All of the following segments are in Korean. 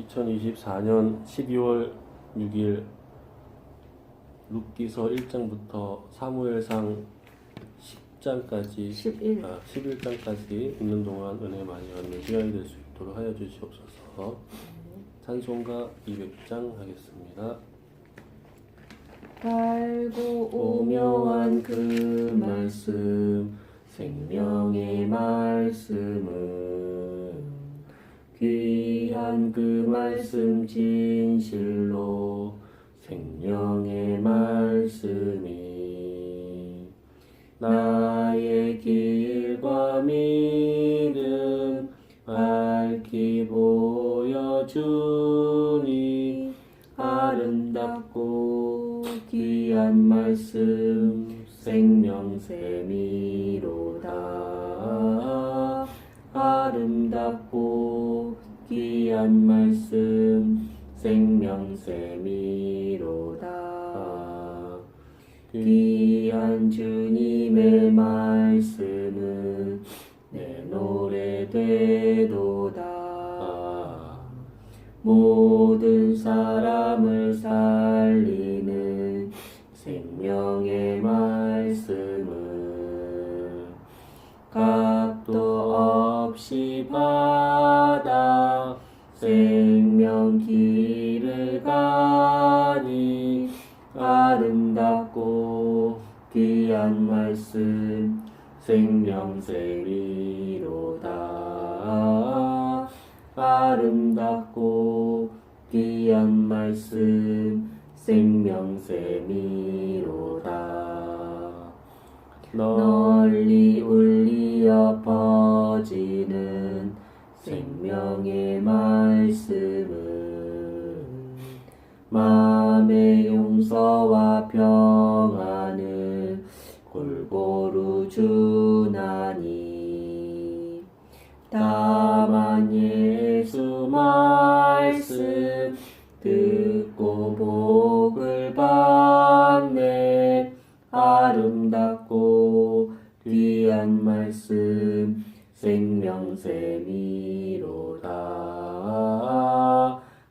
2024년 12월 6일 룻기서 1장부터 사무엘상 10장까지 11장까지 읽는 동안 은혜 많이 받는 시간이 될 수 있도록 하여 주시옵소서. 찬송가 200장 하겠습니다. 달고 오묘한 그 말씀, 생명의 말씀은 귀한 그 말씀 진실로 생명의 말씀이 나의 길과 믿음 밝히 보여주니 아름답고 귀한 말씀 생명샘이로다. 아름답고 귀한 말씀 생명샘이로다. 귀한 주님의 말씀은 내 노래 되도다. 모든 사람을 살리는 생명의 말씀은 값도 없이 받아 생명 길을 가니 아름답고 귀한 말씀 생명샘이로다. 아름답고 귀한 말씀 생명샘이로다. 널리 울리어 퍼지는 생명의 말씀은 마음의 용서와 평안을 골고루 주나니 다만 예수 말씀 듣고 복을 받네. 아름답고 귀한 말씀 생명샘이로다.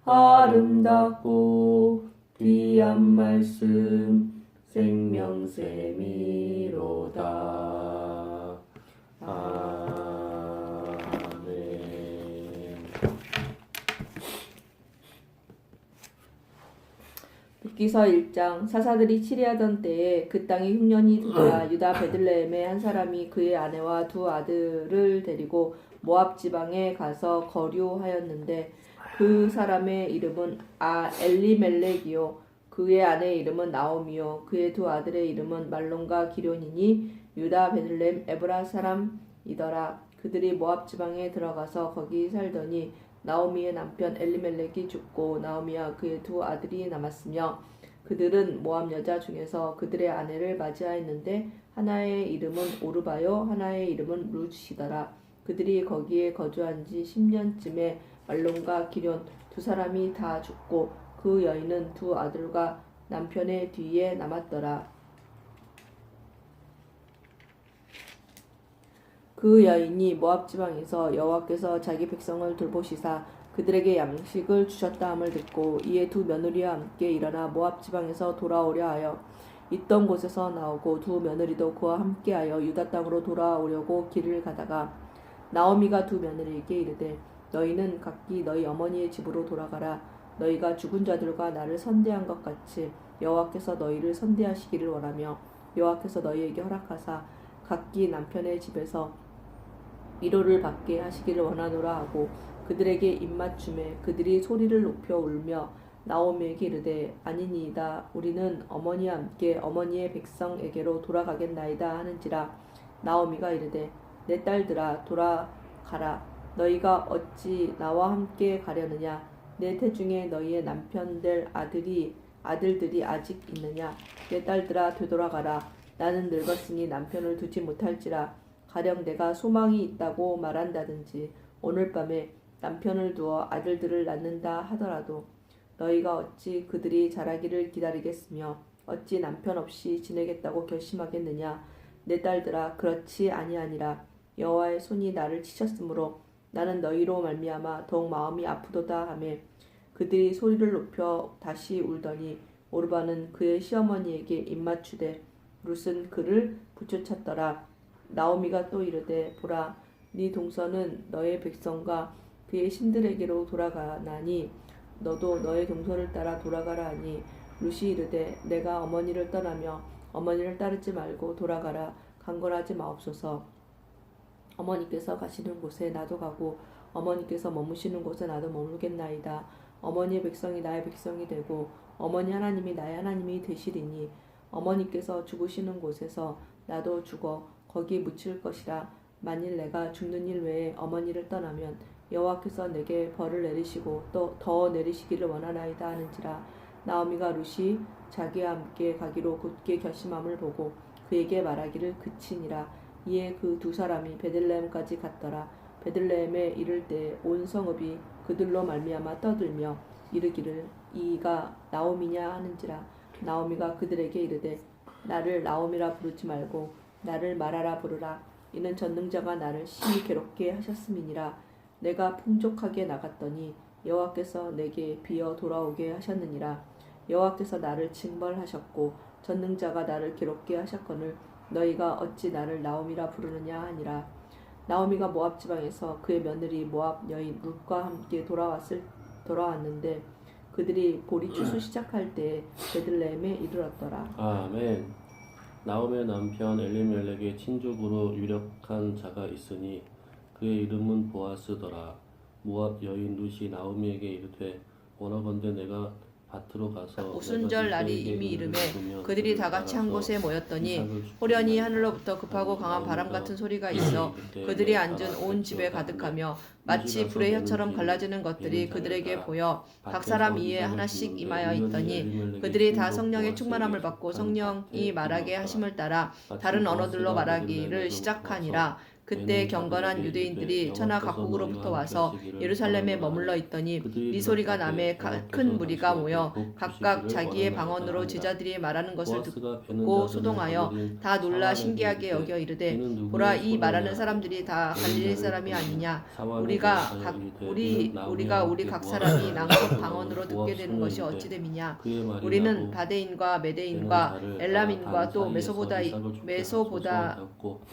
아름답고 귀한 말씀 생명샘이로다. 아멘. 룻기서 1장. 사사들이 치리하던 때에 그 땅이 흉년이 들자 유다 베들레헴의 한 사람이 그의 아내와 두 아들을 데리고 모압 지방에 가서 거류하였는데 그 사람의 이름은 엘리멜렉이요 그의 아내의 이름은 나오미요 그의 두 아들의 이름은 말론과 기럯이니 유다 베들레헴 에브라 사람이더라. 그들이 모압 지방에 들어가서 거기 살더니 나오미의 남편 엘리멜렉이 죽고 나오미와 그의 두 아들이 남았으며 그들은 모압 여자 중에서 그들의 아내를 맞이하였는데 하나의 이름은 오르바요 하나의 이름은 룻이더라. 그들이 거기에 거주한 지 10년쯤에 말론과 기럯 두 사람이 다 죽고 그 여인은 두 아들과 남편의 뒤에 남았더라. 그 여인이 모압 지방에서 여호와께서 자기 백성을 돌보시사 그들에게 양식을 주셨다 함을 듣고 이에 두 며느리와 함께 일어나 모압 지방에서 돌아오려 하여 있던 곳에서 나오고 두 며느리도 그와 함께하여 유다 땅으로 돌아오려고 길을 가다가 나오미가 두 며느리에게 이르되 너희는 각기 너희 어머니의 집으로 돌아가라. 너희가 죽은 자들과 나를 선대한 것 같이 여호와께서 너희를 선대하시기를 원하며 여호와께서 너희에게 허락하사 각기 남편의 집에서 위로를 받게 하시기를 원하노라 하고 그들에게 입맞춤에 그들이 소리를 높여 울며 나오미에게 이르되 아니니이다. 우리는 어머니와 함께 어머니의 백성에게로 돌아가겠나이다 하는지라. 나오미가 이르되 내 딸들아 돌아가라. 너희가 어찌 나와 함께 가려느냐. 내 태중에 너희의 남편 될 아들들이 아직 있느냐. 내 딸들아 되돌아가라. 나는 늙었으니 남편을 두지 못할지라. 가령 내가 소망이 있다고 말한다든지 오늘 밤에 남편을 두어 아들들을 낳는다 하더라도 너희가 어찌 그들이 자라기를 기다리겠으며 어찌 남편 없이 지내겠다고 결심하겠느냐. 내 딸들아 그렇지 아니하니라. 여호와의 손이 나를 치셨으므로 나는 너희로 말미암아 더욱 마음이 아프도다 하며 그들이 소리를 높여 다시 울더니 오르바는 그의 시어머니에게 입맞추되 룻은 그를 부추쳤더라. 나오미가 또 이르되 보라 네 동서는 너의 백성과 그의 신들에게로 돌아가나니 너도 너의 동서를 따라 돌아가라 하니 룻이 이르되 내가 어머니를 떠나며 어머니를 따르지 말고 돌아가라 강건하지 마옵소서. 어머니께서 가시는 곳에 나도 가고 어머니께서 머무시는 곳에 나도 머물겠나이다. 어머니의 백성이 나의 백성이 되고 어머니 하나님이 나의 하나님이 되시리니 어머니께서 죽으시는 곳에서 나도 죽어 거기 묻힐 것이라. 만일 내가 죽는 일 외에 어머니를 떠나면 여호와께서 내게 벌을 내리시고 또 더 내리시기를 원하나이다 하는지라. 나오미가 룻이 자기와 함께 가기로 굳게 결심함을 보고 그에게 말하기를 그치니라. 이에 그 두 사람이 베들레헴까지 갔더라. 베들레헴에 이를 때 온 성읍이 그들로 말미암아 떠들며 이르기를 이가 나오미냐 하는지라. 나오미가 그들에게 이르되 나를 나오미라 부르지 말고 나를 마라라 부르라. 이는 전능자가 나를 심히 괴롭게 하셨음이니라. 내가 풍족하게 나갔더니 여호와께서 내게 비어 돌아오게 하셨느니라. 여호와께서 나를 징벌하셨고 전능자가 나를 괴롭게 하셨거늘 너희가 어찌 나를 나오미라 부르느냐 하니라. 나오미가 모압 지방에서 그의 며느리 모압 여인 룻과 함께 돌아왔는데 그들이 보리 추수 시작할 때 베들레헴에 이르렀더라. 아멘. 나오미의 남편 엘리멜렉의 친족으로 유력한 자가 있으니 그의 이름은 보아스더라. 모압 여인 룻이 나오미에게 이르되 원하건대 내가 밭으로 가서 오순절 날이 이미 이르매 그들이 다 같이 한 곳에 모였더니 호련히 하늘로부터 급하고 강한 바람 같은 소리가 있어 그들이 앉은 온 집에 가득하며 마치 불의 혀처럼 갈라지는 것들이 그들에게 보여 각 사람 이에 하나씩 임하여 있더니 그들이 다 성령의 충만함을 받고 성령이 말하게 하심을 따라 다른 언어들로 말하기를 시작하니라. 그때 경건한 유대인들이 천하 각국으로부터 와서 예루살렘에 머물러 있더니 이 소리가 남에 큰 무리가 모여 각각 자기의 방언으로 제자들이 말하는 것을 듣고 소동하여 다 놀라 신기하게 여겨 이르되 보라 이 말하는 사람들이 다 갈릴리 사람이 아니냐. 우리가 우리 각 사람이 낭독 방언으로 듣게 되는 것이 어찌 됨이냐. 우리는 바데인과 메데인과 엘람인과 또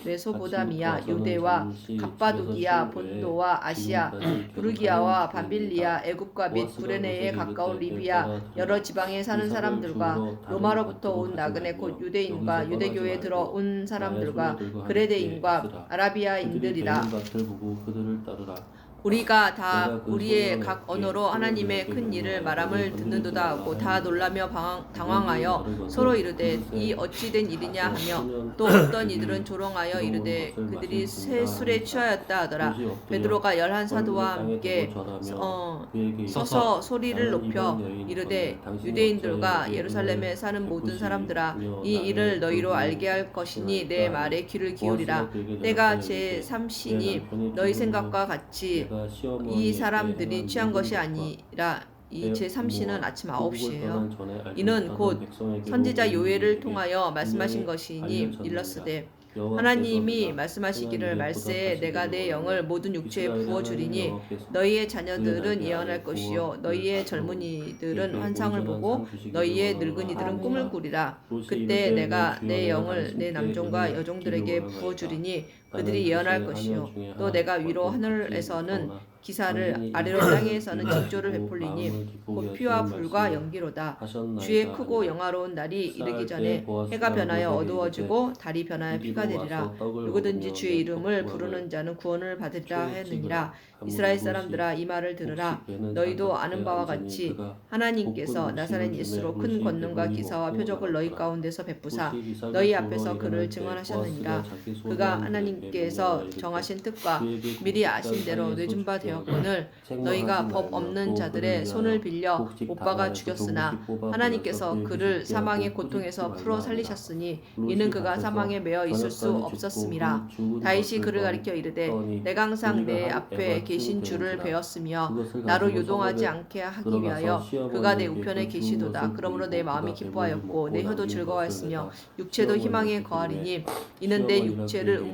메소보다미아 유대와 갑바도기아 본도와 아시아 부르기아와 밤빌리아 애굽과 및 구레네에 가까운 리비아 여러 지방에 사는 사람들과 로마로부터 온 나그네 곧 유대인과 유대교에 들어온 사람들과 그레데인과 아라비아인들이라. 우리가 다 우리의 각 언어로 하나님의 큰 일을 말함을 듣는도다 하고 다 놀라며 당황하여 서로 이르되 이 어찌 된 일이냐 하며 또 어떤 이들은 조롱하여 이르되 그들이 새 술에 취하였다 하더라. 베드로가 11사도와 함께 서서 소리를 높여 이르되 유대인들과 예루살렘에 사는 모든 사람들아 이 일을 너희로 알게 할 것이니 내 말에 귀를 기울이라. 때가 제3신이 너희 생각과 같이 이 사람들이 취한 것이 아니라 이 제3신은 아침 9시예요. 이는 곧 선지자 요엘을 통하여 말씀하신 것이니 일렀으되 하나님이 말씀하시기를 말세에 내가 내 영을 모든 육체에 부어주리니 너희의 자녀들은 예언할 것이요 너희의 젊은이들은 환상을 보고 너희의 늙은이들은 꿈을 꾸리라. 그때 내가 내 영을 내 남종과 여종들에게 부어주리니 그들이 예언할 것이요 또 내가 위로 하늘에서는 기사를 아래로 땅에서는 징조를 베풀리니 곧 피와 불과 연기로다. 주의 크고 영화로운 날이 이르기 전에 해가 변하여 어두워지고 달이 변하여 피가 되리라. 누구든지 주의 이름을 부르는 자는 구원을 받으리라 하느니라. 이스라엘 사람들아 이 말을 들으라. 너희도 아는 바와 같이 하나님께서 나사렛 예수로 큰 권능과 기사와 표적을 너희 가운데서 베푸사 너희 앞에서 그를 증언하셨느니라. 그가 하나님께서 정하신 뜻과 미리 아신 대로 뇌준 바 되었 되었거늘 너희가 법 없는 자들의 손을 빌려 못 박아 죽였으나 하나님께서 그를 사망의 고통에서 풀어 살리셨으니 이는 그가 사망에 매어 있을 수 없었음이라. 다윗이 그를 가리켜 이르되 내가 항상 내 앞에 계신 주를 배웠으며 나로 요동하지 않게 하기 위하여 그가 내 우편에 계시도다. 그러므로 내 마음이 기뻐하였고 내 혀도 즐거워했으며 육체도 희망에 거하리니 이는 내 육체를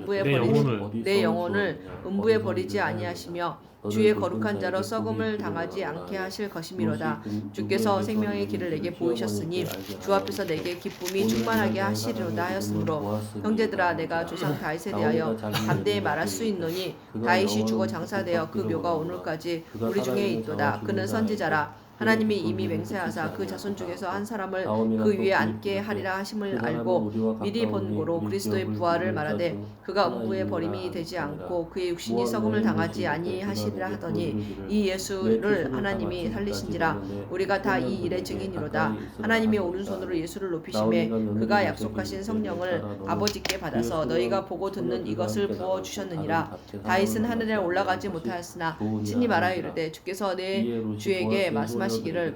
내 영혼을 음부에 버리지 아니하시며 주의 거룩한 자로 썩음을 당하지 않게 하실 것이미로다. 주께서 생명의 길을 내게 보이셨으니 주 앞에서 내게 기쁨이 충만하게 하시리로다 하였으므로 형제들아 내가 조상 다윗에 대하여 담대히 말할 수 있노니 다윗이 죽어 장사되어 그 묘가 오늘까지 우리 중에 있도다. 그는 선지자라. 하나님이 이미 맹세하사 그 자손 중에서 한 사람을 그 위에 앉게 하리라 하심을 알고 미리 본고로 그리스도의 부활을 말하되 그가 음부에 버림이 되지 않고 그의 육신이 썩음을 당하지 아니하시리라 하더니 이 예수를 하나님이 살리신지라. 우리가 다 이 일의 증인이로다. 하나님이 오른손으로 예수를 높이심에 그가 약속하신 성령을 아버지께 받아서 너희가 보고 듣는 이것을 부어 주셨느니라. 다윗은 하늘에 올라가지 못하였으나 친히 말하여 이르되 주께서 내 주에게 말씀하시기를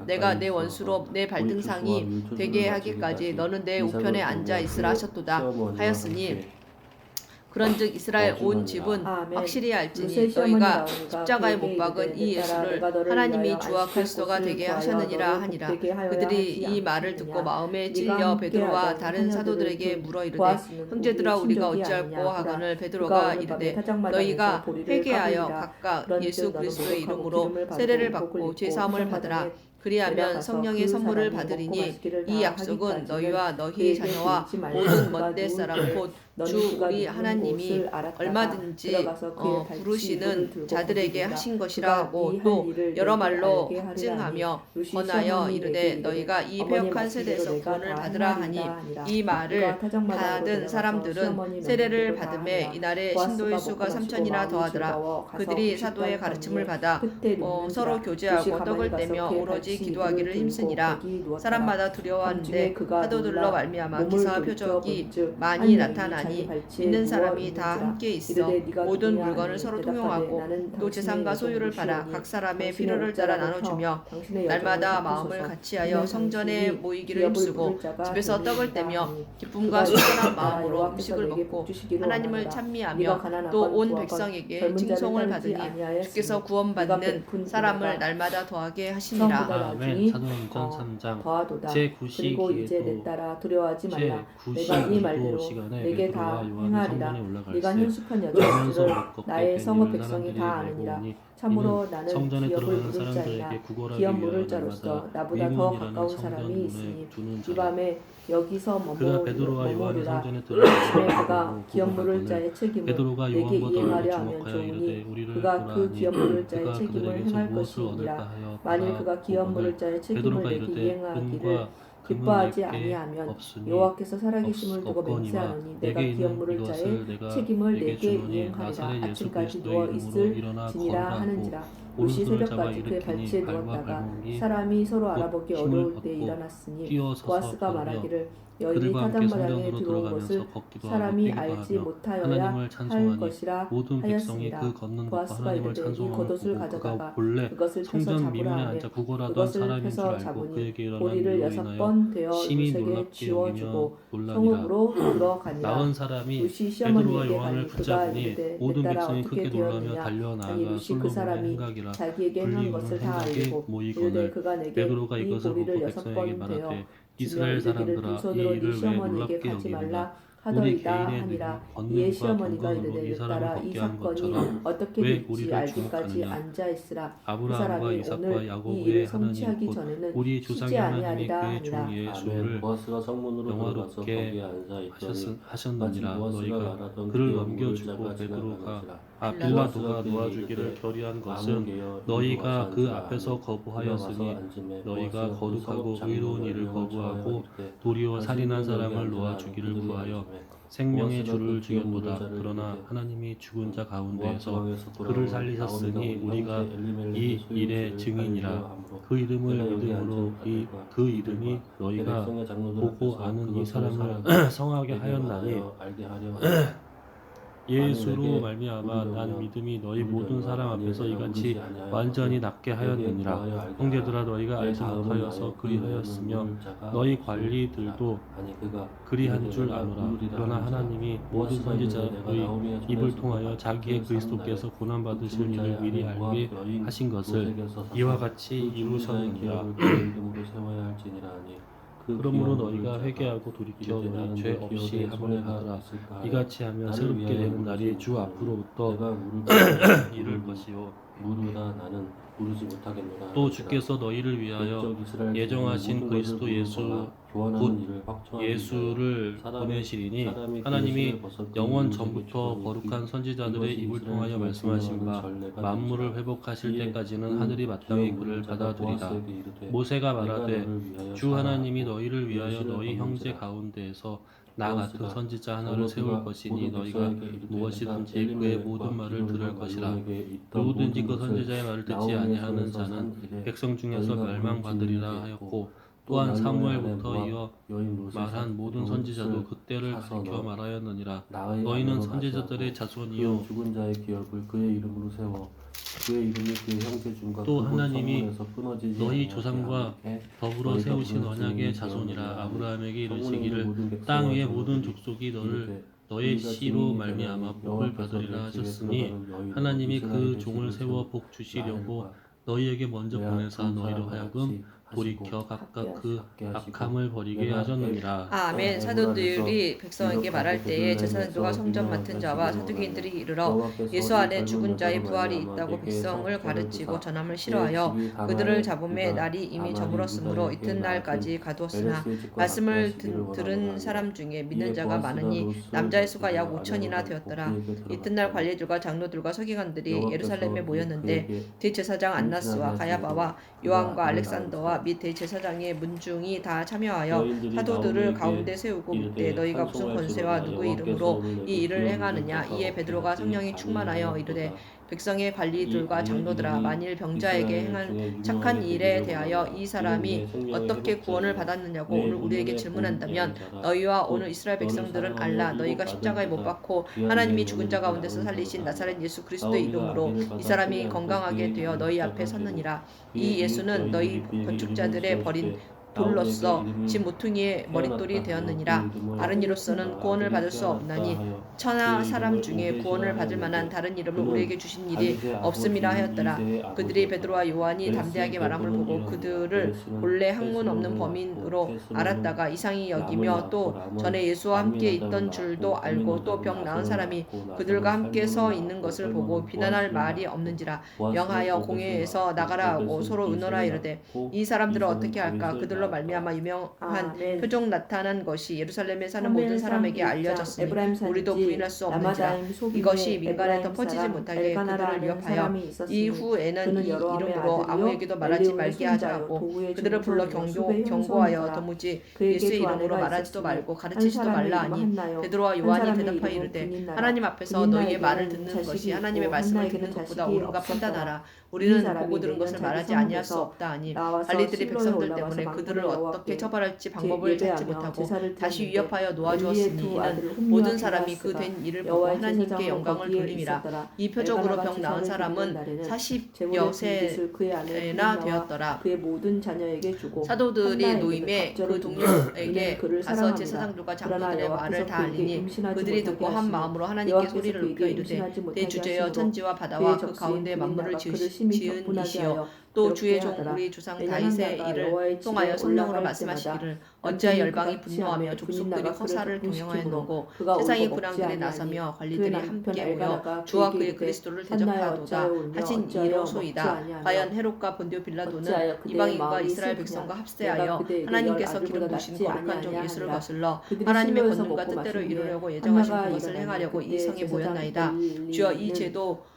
내가 내 원수로 내 발등상이 되게 하기까지 너는 내 우편에 앉아 있으라 하셨도다 하였으니 그런즉 이스라엘 온 집은 확실히 알지니 너희가 십자가에 못 박은 이 예수를 하나님이 주와 그리스도가 되게 하셨느니라 하니라. 그들이 이 말을 듣고 마음에 찔려 베드로와 다른 사도들에게 물어 이르되 형제들아 우리가 어찌할꼬 하거늘 베드로가 이르되 너희가 회개하여 각각 예수 그리스도의 이름으로 세례를 받고 죄사함을 받으라. 그리하면 성령의 선물을 받으리니 이 약속은 너희와 너희 자녀와 모든 먼데 사람 곧 주 우리 하나님이 얼마든지 부르시는 자들에게 하신 것이라 하고 또 여러 말로 확증하며 권하여 이르되 너희가 이 패역한 세대에서 구원을 받으라 하니 이 말을 받은 사람들은 세례를 받음에 이날에 신도의 수가 3,000이나 더하더라. 그들이 사도의 가르침을 받아 서로 교제하고 떡을 떼며 오로지 기도하기를 힘쓰니라. 사람마다 두려워하는데 사도들로 말미암아 기사와 표적이 많이 나타나니 믿는 사람이 다 함께 있어 모든 물건을 서로 통용하고 또 재산과 소유를 팔아 각 사람의 필요를 따라 나눠주며 날마다 마음을 같이하여 성전에 모이기를 힘쓰고 집에서 떡을 떼며 기쁨과 순전한 마음으로 음식을 먹고 하나님을 찬미하며 또 온 백성에게 칭송을 받으니 주께서 구원받는 사람을 날마다 더하게 하시니라. 아멘. 사도행전 3장 그리고 이제 내 딸아 두려워하지 말라. 내가 이 말대로 내게 다 행하리라. 네가 현숙한 여자들을 나의 성읍 백성이 다 아느니라. 참으로 나는 성전에 기업을 들어가는 물을 사람들에게 자이나 구걸하기 기업 위하여 물을 자로서 나보다 더 가까운 사람이 있으니 이 밤에 여기서 그가 베드로와 요한이 머무르라. 성전에 아침에 들어가서 그가 기업 물을 자의 책임을 베드로가 내게 요한과 너를 이행하려 하면 주목하여 이르되 좋으니 우리를 그가 그 보라하니 기업 물을 자의 그가 책임을 그들에게서 행할 무엇을 얻을까 것이니라. 하여 만일 그가 기업 물을 자의 책임을 베드로가 내게 이르되 이행하기를 은과 기뻐하지 금은 내게 아니하면 없으니 여호와께서 살아계심을 두고 없거니와 맹세하노니 내게 내가 있는 기업 물을 이것을 자의 내가 책임을 내게 내게 주노니 이행하리라. 나사렛 예수 아침까지 그리스도의 누워 이름으로 있을 일어나 지니라 걸으라고 하는지라. 루시 오른손을 잡아 새벽까지 그의 일으키니 발치에 발과 누웠다가 발목이 사람이 서로 알아보기 힘을 어려울 때 얻고 일어났으니 뛰어서서 보아스가 걸으며 말하기를 여인이 그들과 함께 타작마당에 성전으로 들어온 들어가면서 것을 걷기도 하고 사람이 뛰기도 알지 하며 못하여야 하나님을 할 찬송하니 것이라 모든 백성이 하였습니다. 그 걷는 것과 보아스가 하나님을 이르되 이 찬송하고 겉옷을 보고 가져다가 그가 본래 그것을 펴서 성전 잡으라 미문에 하매 앉아 구걸하던 그것을 사람인 줄 펴서 알고 잡으니 그에게 일어난 보리를 일로 6번 인하여 되어 심히 루시에게 놀랍게 지워주고 여기며 놀라니라. 성읍으로 들어가니라. 나은 사람이 루시 베드로와 시어머니에게 요한을 가니 그가 붙잡으니 이르되 모든 내 딸아 백성이 어떻게 크게 놀라며 되었느냐. 아니 달려나가 루시 그 솔로몬의 사람이 행각이라 자기에게 행한 불리우는 것을 다 행각에 알고 이르되 모이거늘 그가 내게 베드로가 이 이것을 보리를 보고 6번 백성에게 되어 말하되 주며 이스라엘 이르기를 사람들아 두 이 손으로 네 일을 왜 시어머니에게 놀랍게 가지 말라 여기느냐 하더이다 우리 개인의 하니라. 걷는 이에 것과 시어머니가 경건으로 이르되 이 내 사람을 딸아 이 걷게 한 사건이 것처럼 어떻게 왜 될지 우리를 알기까지 주목하느냐. 앉아 있으라. 그 아브라함과 사람이 이삭과 오늘 이 야곱의 일을 하나님 성취하기 곧 전에는 우리 쉬지 조상의 하나님이 아니하리라 그의 하니라. 종 예수를 보아스가 성문으로 들어가서 영화롭게 거기에 앉아 있더니 하셨느니라. 보아스가 너희가 말하던 그를 기업 넘겨주고 물을 베드로가 자가 빌라도가 지나가는지라. 놓아주기를 보아스가 결의한 그에게 것은 이르되 너희가 와서 그 앉으라 앞에서 하니 거부하였으니 그가 와서 앉음에 너희가 보아스가 거룩하고 그 의로운 성읍 일을 장로를 거부하고 이르되 도리어 살인한 당신은 사람을 여기 놓아주기를 앉으라. 구하여 그들이 생명의 보아스가 주를 그 기업 물을 죽였도다. 자를 그러나 이르되 하나님이 죽은 자 모압 가운데에서 지방에서 그를 돌아온 살리셨으니 나오미가 우리가 형제 엘리멜렉의 이 소유 일의 집을 증인이라. 살리려 함으로 그 이름을 내가 여기 믿음으로 앉은 그 이름이 너희가 백성의 장로들 보고 앞에서 아는 이 그것을 사람을 사람에게 성하게 하였나니 알게 하려 예수로 말미암아 난 믿음이 너희 모든 사람 앞에서 이같이 완전히 낫게 하였느니라. 형제들아 너희가 알지 못하여서 그리하였으며 너희 관리들도 그리한 줄 아노라. 그러나 하나님이 모든 선지자의 입을 통하여 자기의 그리스도께서 고난 받으실 일을 미리 알게 하신 것을 이와 같이 이루셨느니라. 그러므로 너희가 회개하고 돌이켜 너희 죄 없이 함을 받으라. 이같이 하면 새롭게 되는 날이 주 앞으로부터 이를 것이요 무르다 나는 무르지 못하겠노라. 또 주께서 너희를 위하여 예정하신 그리스도 예수 곧 예수를 보내시리니 하나님이 영원 전부터 거룩한 선지자들의 입을 통하여 말씀하신 바 만물을 회복하실 때까지는 하늘이 마땅히 그를 받아들이라. 모세가 말하되 주 하나님이 너희를 위하여 너희 형제 가운데에서 나 같은 선지자 하나를 세울 것이니 너희가 무엇이든지 그의 모든 말을 들을 것이라. 누구든지 그 선지자의 말을 듣지 아니하는 자는 백성 중에서 멸망받으리라 하였고 또한 사무엘부터 이어 말한 모든 선지자도 그때를 가리켜 말하였느니라. 너희는 선지자들의 자손이요 죽은 자의 기업을 그의 이름으로 세워 그의 이름이 그의 형제 중과 또 그곳 하나님이 성문에서 끊어지지 너희 아니하게 조상과 하게 더불어 너희가 세우신 부르는 언약의 주님의 자손이라. 기업이라. 아브라함에게 성문에 이르시기를 있는 모든 백성과 땅 위의 모든 장로들이 족속이 이르되 너의 우리가 씨로 증인이 말미암아 되나니 복을 여호와께서 받으리라 내 집에 하셨으니 들어가는 너희로 하나님이 그 이스라엘의 종을 집을 세워 복 주시려고 나엘과 너희에게 먼저 레아 보내사 두 너희로 사람과 하여금 같이 돌이켜 하시고 각각 그 갖게 하시고 악함을 버리게 내가 하셨느니라. 아멘. 사도들이 백성에게 말할 때에 제사장들과 성전 맡은 자와 사두개인들이 이르러 예수 안에 죽은 자의 부활이 있다고 백성을 가르치고 전함을 싫어하여 그들을 잡음에 날이 이미 저물었으므로 이튿날까지 가두었으나 말씀을 들은 사람 중에 믿는 자가 많으니 남자의 수가 약 5천이나 되었더라. 이튿날 관리들과 장로들과 서기관들이 예루살렘에 모였는데 대제사장 안나스와 가야바와 요한과 알렉산더와 및 대제사장의 문중이 다 참여하여 사도들을 가운데 세우고 묻되 너희가 무슨 권세와 누구의 이름으로 이 일을 행하느냐. 이에 베드로가 성령이 충만하여 이르되 백성의 관리들과 장로들아 만일 병자에게 행한 착한 일에 대하여 이 사람이 어떻게 구원을 받았느냐고 오늘 우리에게 질문한다면 너희와 오늘 이스라엘 백성들은 알라. 너희가 십자가에 못 박고 하나님이 죽은 자 가운데서 살리신 나사렛 예수 그리스도의 이름으로 이 사람이 건강하게 되어 너희 앞에 섰느니라. 이 예수는 너희 건축자들의 버린 돌로서 지 모퉁이의 머릿돌이 되었느니라. 다른 이로서는 구원을 받을 수 없나니 천하 사람 중에 구원을 받을 만한 다른 이름을 우리에게 주신 일이 없음이라 하였더라. 그들이 베드로와 요한이 담대하게 말함을 보고 그들을 본래 학문 없는 범인으로 알았다가 이상히 여기며 또 전에 예수와 함께 있던 줄도 알고 또 병 나은 사람이 그들과 함께 서 있는 것을 보고 비난할 말이 없는지라. 명하여 공회에서 나가라 하고 서로 의논하 이르되 이 사람들을 어떻게 할까. 그들로 말미암아 유명한 표적 나타난 것이 예루살렘에 사는 모든 사람에게 알려졌으니 우리도 부인할 수 없는지라. 이것이 민간에 덮어지지 못하게 그들을 위협하여 이후에는 이 이름으로 아무에게도 말하지 말게 하자 하고 그들을 불러 경고하여 도무지 예수의 이름으로 말하지도 말고 가르치지도 말라 하니 베드로와 요한이 대답하여 이르되 하나님 앞에서 너희의 말을 듣는 것이 하나님의 말씀을 듣는 것보다 옳은가 판단하라. 우리는 보고 들은 것을 말하지 아니할 수 없다 하니 관리들이 백성들 때문에 그들을 어떻게 처벌할지 방법을 찾지 못하고 다시 위협하여 놓아주었으니 이는 모든 사람이 그 된 일을 보고 하나님께 영광을 돌림이라. 이 표적으로 병 나은 사람은 40여 세나 되었더라. 그의 모든 자녀에게 주고 사도들이 노임에 그 동료에게 가서 제사장들과 장로들의 말을 다 알리니 그들이 듣고 한 마음으로 하나님께 소리를 높여 이르되 대주제여 천지와 바다와 그 가운데 만물을 지은 이시여 또 주의 종 우리 조상 다윗의 일을 통하여 성령으로 말씀하시기를 어찌하여 열방이 분노하며 족속들이 허사를 동영하였노고 세상의 군왕들이 나서며 관리들이 함께 모여 주와 그의 그리스도를 대적하도다 하신 이로소이다. 과연 헤롯과 본디오 빌라도는 이방인과 이스라엘 백성과 합세하여 하나님께서 기름 부으신 거룩한 종 예수를 거슬러 하나님의 권능과 뜻대로 이루려고 예정하신 그것을 행하려고 이 성에 모였나이다. 주여 이 죄도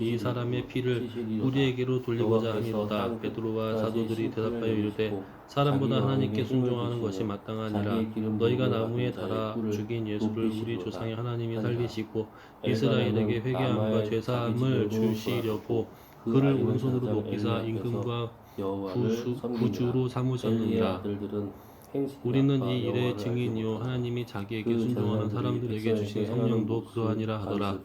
이 사람의 피를 우리에게로 돌리고자 함이로다. 베드로와 사도들이 대답하여 이르되 사람보다 하나님께 순종하는 것이 마땅하니라. 너희가 나무에 달아 죽인 예수를 우리 조상의 하나님이 살리시고 이스라엘에게 회개함과 죄사함을 주시려고 그를 오른손으로 높이사 임금과 구주로 삼으셨느니라. 우리는 이 일의 증인이요 하나님이 자기에게 순종하는 사람들에게 주신 성령도 그러하니라 하더라.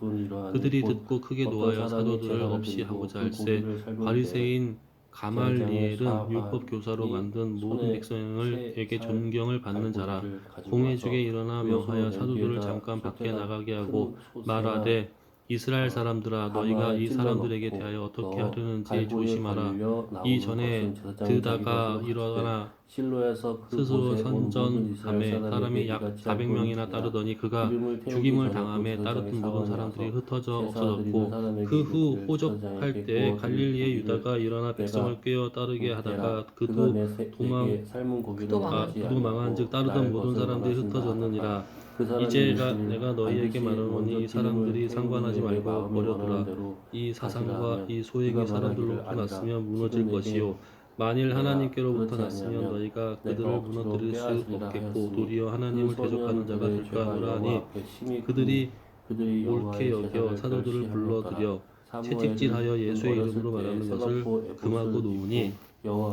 그들이 듣고 크게 노하여 사도들을 없이 하고자 할세 바리새인 가말리엘은 율법 교사로 만든 모든 백성에게 존경을 받는 자라. 공회중에 일어나 명하여 사도들을 잠깐 밖에 나가게 하고 말하되 이스라엘 사람들아 너희가 이 사람들에게 대하여 어떻게 하려는지 조심하라. 이전에 드다가 일어나 스스로 선전함에 사람이 약 400명이나 따르더니 그가 죽임을 당함에 따르던 모든 사람들이 흩어져 없어졌고 그 후 호접할 때 갈릴리의 유다가 일어나 백성을 꿰어 따르게 하다가 그도 망한즉 따르던 모든 사람들이 흩어졌느니라. 이제 내가 너희에게 말하노니 이 사람들이 상관하지 말고 버려두라. 이 사상과 이 소행이 사람들로부터 났으면 무너질 것이요 만일 하나님께로부터 났으면 너희가 그들을 무너뜨릴 수 없겠고 도리어 하나님을 대적하는 자가 될까 하노라 하니 그들이 옳게 여겨 사도들을 불러들여 채찍질하여 예수의 이름으로 말하는 것을 금하고 놓으니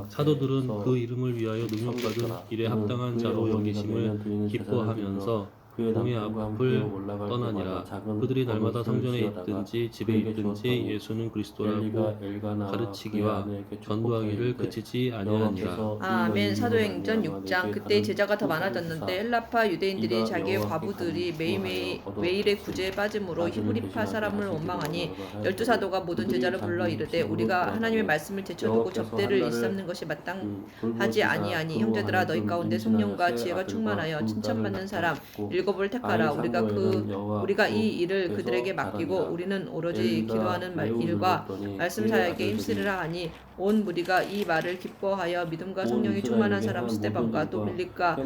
사도들은 그 이름을 위하여 능력받은 일에 합당한 자로 여기심을 기뻐하면서 공의 앞을 떠나니라. 그들이 날마다 성전에 있든지 집에 있든지 예수는 그리스도라고 가르치기와 전도하기를 그치지 아니하니라. 아멘. 사도행전 6장. 그때 제자가 더 많아졌는데 헬라파 유대인들이 자기의 과부들이 매일의 구제에 빠짐으로 히브리파 사람을 원망하니 12사도가 모든 제자를 불러 이르되 우리가 하나님의 말씀을 제쳐두고 접대를 일삼는 것이 마땅하지 아니하니 형제들아 너희 가운데 성령과 지혜가 충만하여 칭찬받는 사람 일곱을 택하라. 우리가 이 일을 그들에게 맡기고 우리는 오로지 기도하는 일과 말씀 사역에 힘쓰리라 하니 온 무리가 이 말을 기뻐하여 믿음과 성령이 충만한 사람 스데반과 또 빌립과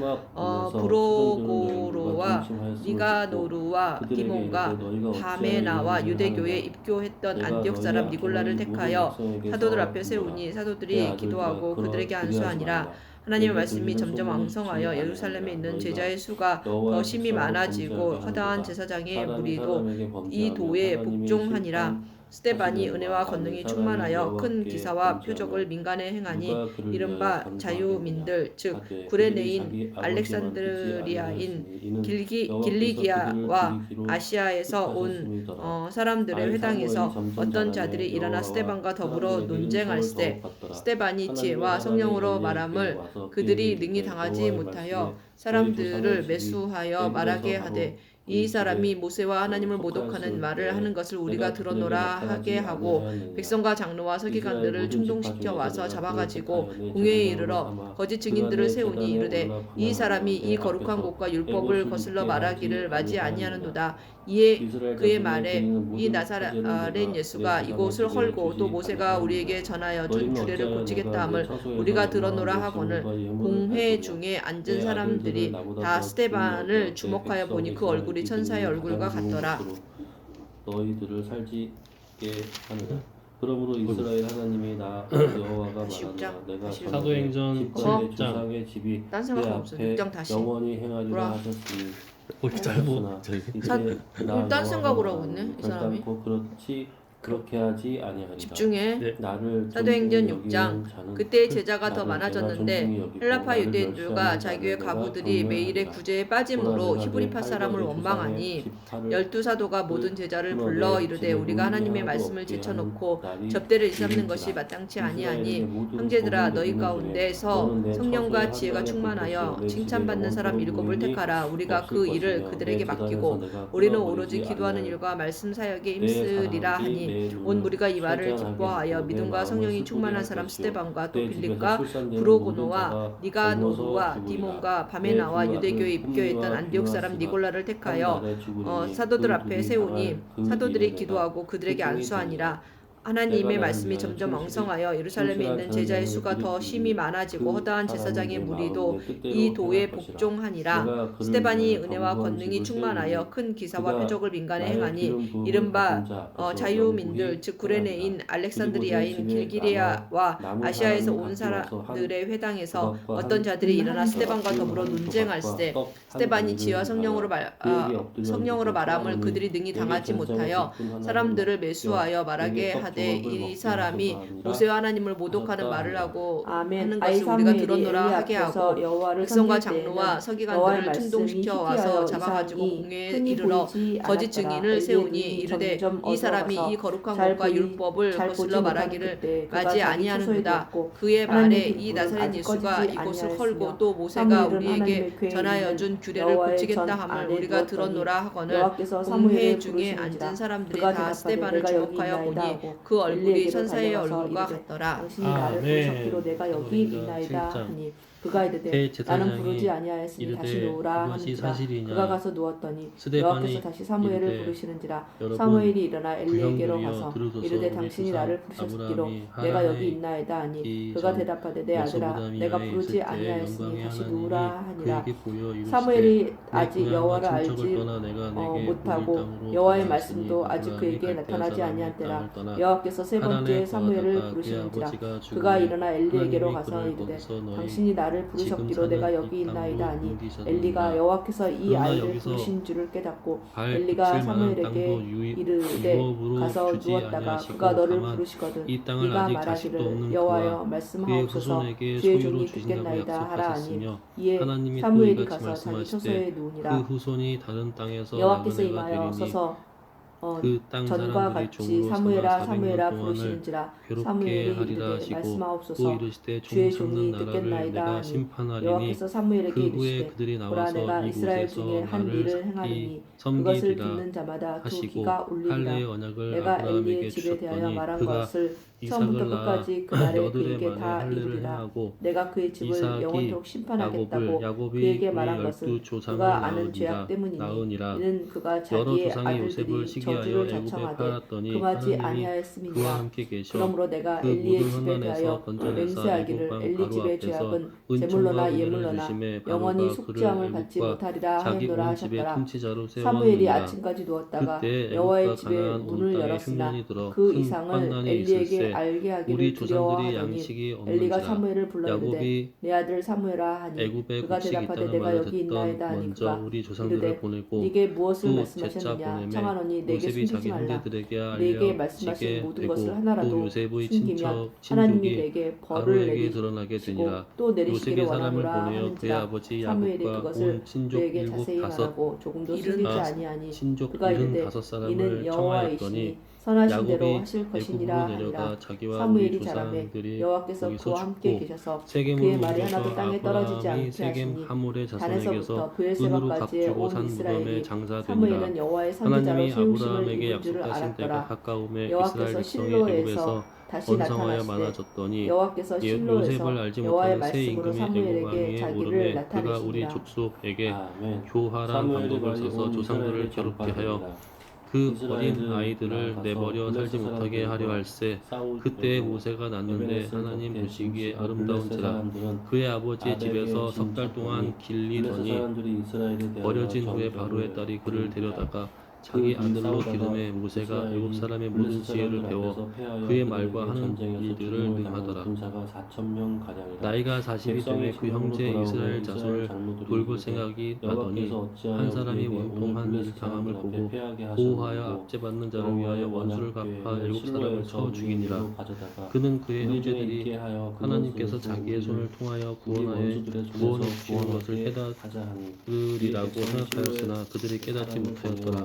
브로고로와 니가노루와 디몬과 바메나와 유대교에 입교했던 안디옥 사람 니골라를 택하여 사도들 앞에 세우니 사도들이 기도하고 그들에게 안수하니라. 하나님의 말씀이 점점 왕성하여 예루살렘에 있는 제자의 수가 더 심히 많아지고 허다한 제사장의 무리도 이 도에 복종하니라. 스데반이 은혜와 권능이 충만하여 큰 기사와 표적을 민간에 행하니 이른바 자유민들 즉 구레네인 알렉산드리아인 길리기아와 아시아에서 온 사람들의 회당에서 어떤 자들이 일어나 스데반과 더불어 논쟁할세 스데반이 지혜와 성령으로 말함을 그들이 능히 당하지 못하여 사람들을 매수하여 말하게 하되 이 사람이 모세와 하나님을 모독하는 말을 하는 것을 우리가 들었노라 하게 하고 백성과 장로와 서기관들을 충동시켜 와서 잡아가지고 공회에 이르러 거짓 증인들을 세우니 이르되 이 사람이 이 거룩한 곳과 율법을 거슬러 말하기를 맞이 아니하는도다. 이에 그의 말에 이 나사렛 예수가 이곳을 헐고 또 모세가 우리에게 전하여 준 규례를 고치겠다 함을 우리가 들었노라 하거늘 공회 중에 앉은 사람들이 다 스데반을 주목하여 보니 그 얼굴이 천사의 얼굴과 같더라. 너희들을 살지게 하느라. 그러므로 이스라엘 하나님이 나 여호와가 말하노라 내가 사도행전 7장 집이 딴 생각 없어. 6장 다시. 영원히 행하리라 하셨으니 딴 생각을 하고 있네 이 사람이. 그렇지 그렇게 하지 아니하리라. 집중해. 네. 사도행전 6장. 그때 제자가 더 많아졌는데 헬라파 유대인들과 자기의 과부들이 매일의 구제에 빠짐으로 히브리파 사람을 원망하니 12사도가 모든 제자를 불러 이르되 우리가 하나님의 말씀을 제쳐놓고 접대를 일삼는 것이 마땅치 아니하니 형제들아 너희 가운데서 성령과 지혜가 충만하여 칭찬받는 사람 일곱을 택하라. 우리가 그 일을 그들에게 맡기고 우리는 오로지 기도하는 일과 말씀 사역에 힘쓰리라 하니 온 무리가 이 말을 기뻐하여 믿음과 성령이 충만한 사람 스데반과 또 빌립과 브로고노와 니가노루와 디몬과 바메나와 유대교에 입교했던 안디옥 사람 니골라를 택하여 사도들 앞에 세우니 사도들이 기도하고 그들에게 안수하니라. 하나님의 말씀이 점점 왕성하여 예루살렘에 있는 제자의 수가 더 심히 많아지고 허다한 제사장의 무리도 이 도에 복종하니라. 스데반이 은혜와 권능이 충만하여 큰 기사와 표적을 민간에 행하니 이른바 자유민들 즉 구레네인 알렉산드리아인 길기리아와 아시아에서 온 사람들의 회당에서 어떤 자들이 일어나 스데반과 더불어 논쟁할세 스데반이 지혜와 성령으로 말함을 그들이 능히 당하지 못하여 사람들을 매수하여 말하게 하되 하되 이 사람이 모세와 하나님을 모독하는 말을 하고 하는 아이 것을 우리가 사무엘이 들었노라 엘리 하게 앞에서 하고 여호와를 백성과 섬길 장로와 때에는 서기관들을 여호와의 충동시켜 말씀이 와서 희귀하여 잡아가지고 이상이 공회에 흔히 이르러 보이지 거짓 않았더라. 증인을 엘리의 세우니 눈이 이르되 점점 이 사람이 어두워가서 이 거룩한 잘 것과 보지 율법을 거슬러 못하는 말하기를 그때 그가 마지 자기 아니하는도다. 처소에 그의 하나님의 말에 이 등불은 나사렛 아직 예수가 꺼지지 이곳을 아니하였으며 헐고 또 모세가 사무엘은 우리에게 하나님의 궤에 전하여 있는 준 규례를 여호와의 고치겠다 전 함을 안에 우리가 누웠더니 들었노라 하거늘 여호와께서 공회 사무엘을 중에 부르시는지라 앉은 사람들이 그가 다 대답하되 스데반을 내가 여기 주목하여 있나이다 보니 하고 그 얼굴이 엘리에게로 천사의 달려가서 얼굴과 이르되 같더라. 당신이 나를 부르셨기로 내가 여기 있나이다 하니 그가 이르되 나는 부르지 대제사장이 아니하였으니 다시 이르되 누우라 이것이 하는지라 사실이냐 그가 가서 누웠더니 스데반이 여호와께서 다시 사무엘을 이르되 부르시는지라 여러분 사무엘이 일어나 그 엘리에게로 형들이여 가서 들으소서 이르되 우리 당신이 조상 나를 부르셨기로 아브라함이 내가 하란에 여기 있나이다 하니 있기 그가 전 대답하되 내 아들아 내가 메소포타미아에 부르지 있을 때 아니하였으니 영광의 다시 하나님이 누우라 하니라 그에게 보여 이르시되 사무엘이 내 아직 고향과 여호와를 친척을 알지 떠나 내가 내게 못하고 보일 땅으로 여호와의 가게 말씀도 하였으니 아직 아브라함이 그에게 갈대아 나타나지 사람의 아니한 때라 땅을 떠나 여호와께서 세 번째 하란에 사무엘을 거하다가 그의 부르시는지라 아버지가 그가 죽음에 일어나 엘리에게로 하나님이 가서 그를 이르되 거기서 너희 당신이 나를 지금 부르셨기로 내가 사는 여기 이 있나이다 땅으로 하니 옮기셨느니라. 엘리가 여호와께서 이 그러나 아이를 여기서 부르신 줄을 깨닫고 발 엘리가 붙일 만한 사무엘에게 땅도 이르되 유업으로 가서 주지 누웠다가 아니하시고 그가 너를 다만 부르시거든 이 땅을 네가 아직 자식도 말하기를 없는 여호와여 그와 그의 말씀하옵소서 후손에게 주의 소유로 종이 주신다고 듣겠나이다 하라 하니 약속하셨으며 이에 하나님이 또 사무엘이 이같이 가서 자기 처소에 말씀하시되 그 누우니라 후손이 다른 땅에서 여호와께서 남은 애가 임하여 되리니 서서 그 땅 전과 사람들이 같이 종으로 사무엘아 삼아 400년 사무엘아 동안을 부르시는지라 괴롭게 사무엘이 하리라 이르되 하시고 또 말씀하옵소서 이르시되 주의 종 삼는 종이 나라를 듣겠나이다 내가 하니 심판하리니 여호와께서 사무엘에게 그 후에 이르시되 그들이 보라 나와서 내가 이스라엘 이곳에서 중에 한 나를 일을 행하리니 그것을 섬기리라 듣는 자마다 두 하시고 귀가 울리리라 할례의 언약을 내가 아브라함에게 엘리의 집에 대하여 주셨더니 말한 그가 것을 이삭을 처음부터 낳아 끝까지 그날에 여드레 그에게 만에 다 할례를 이루리라 행하고 내가 그의 집을 이삭이 영원토록 심판하겠다고 야곱이 그에게 우리 말한 것은 12조상을 그가 아는 죄악 때문이니 낳으니라. 이는 그가 여러 자기의 조상이 요셉을 아들들이 시기하여 저주를 애굽에 자청하되 팔았더니 금하지 하나님이 그와 아니하였음이니라 함께 계셔 그러므로 내가 그 엘리의 모든 집에 환난에서 대하여 건져내사 맹세하기를 애굽 엘리 바로 집의 앞에서 죄악은 은총과 제물로나 은혜를 예물로나 주심에 영원히 바로가 속죄함을 그를 받지 애굽과 못하리라 자기 하였노라 온 집의 하셨더라. 통치자로 사무엘이 세웠느니라. 아침까지 누웠다가 그때 여호와의 애굽과 집에 가나안 온 문을 땅에 열었으나 흉년이 들어 그 큰 이상을 환난이 엘리에게 있을세 알게 하기를 우리 조상들이 두려워하더니 양식이 엘리가 없는지라. 사무엘을 불러 이르되 야곱이 내 아들 사무엘아 하니 애굽에 그가 곡식이 대답하되 있다는 내가 말을 여기 듣던 있나이다 하니 먼저 그가 우리 조상들을 이르되 보내고 네게 무엇을 또 제자 말씀하셨느냐 보내매 청하노니 내게 요셉이 숨기지 자기 말라 형제들에게 네게 말씀하신 알려지게 모든 되고 것을 또 하나라도 요셉의 숨기면 친척 하나님이 친족이 내게 벌을 바로에게 드러나게 내리시고 되니라. 또 내리시기를 요셉이 사람을 원하노라 보내어 그의 하는지라 아버지 사무엘이 야곱과 그것을 온 친족 그에게 일곱 자세히 다섯 말하고 조금도 이른 숨기지 아, 아니하니 친족 그가 이르되 75사람을 이는 여호와이시니 청하였더니 선하신 대로 야곱이 하실 애굽으로 것이니라 하니라 내려가 자기와 우리 사무엘이 자라매 조상들이 여호와께서 거기서 그와 함께 죽고 계셔서 세겜으로 그의 말이 옮겨서 하나도 땅에 떨어지지 아브라함이 않게 세겜 하시니 하몰의 자손에게서 단에서부터 은으로 브엘세바까지의 값주고 온 산 무덤에 이스라엘이 장사되니라. 사무엘은 여호와의 선지자로 하나님이 세우심을 아브라함에게 입은 줄을 약속하신 때가 알았더라. 가까움에 여호와께서 이스라엘 백성이 실로에서 애굽에서 다시 번성하여 나타나시되 많아졌더니 여호와께서 실로에서 요셉을 알지 여호와의 못하는 새 말씀으로 임금이 애굽 사무엘에게 왕위에 자기를 오르매 그가 우리 나타내시니라. 족속에게 아멘. 교활한 사무엘이 방법을 말이 써서 온 조상들을 이스라엘을 괴롭게 하여 결박하니라. 그 이스라엘은 어린 아이들을 나가서 내버려 살지 블레셋 못하게 하려 사람들과 할세 싸울 그때 때도 모세가 낳는데 에베네셀 하나님 곁에 보시기에 블레셋 아름다운지라 사람들은 그의 아버지의 아벨에게 집에서 석 달 진쳤더니 동안 블레셋 길리더니 사람들이 이스라엘에 대하여 버려진 후에 정죄를 바로의 딸이 그를 부리니라. 데려다가 자기 그 아들로 싸우다가 기름에 모세가 이스라엘이 애굽 사람의 블레셋 모든 지혜를 사람들 배워 앞에서 패하여 그의 그들에게 말과 하는 전쟁에서 일들을 죽임을 당한 능하더라. 군사가 4,000명 가량이라. 나이가 40이 되매 그 형제 이스라엘 자손을 장로들이 돌볼 이르되 생각이 나더니 여호와께서 어찌하여 한 사람이 우리에게 원통한 오늘 일 블레셋 당함을 사람들 보고 앞에 패하게 보호하여 하셨고 압제받는 자를 위하여 원수를 갚아 애굽 사람을 쳐 죽이니라. 그는 그의 형제들이 하나님께서 자기의 손을 통하여 구원하여 구원을 주신 것을 깨닫으리라고 생각하였으나 그들이 깨닫지 못하였더라.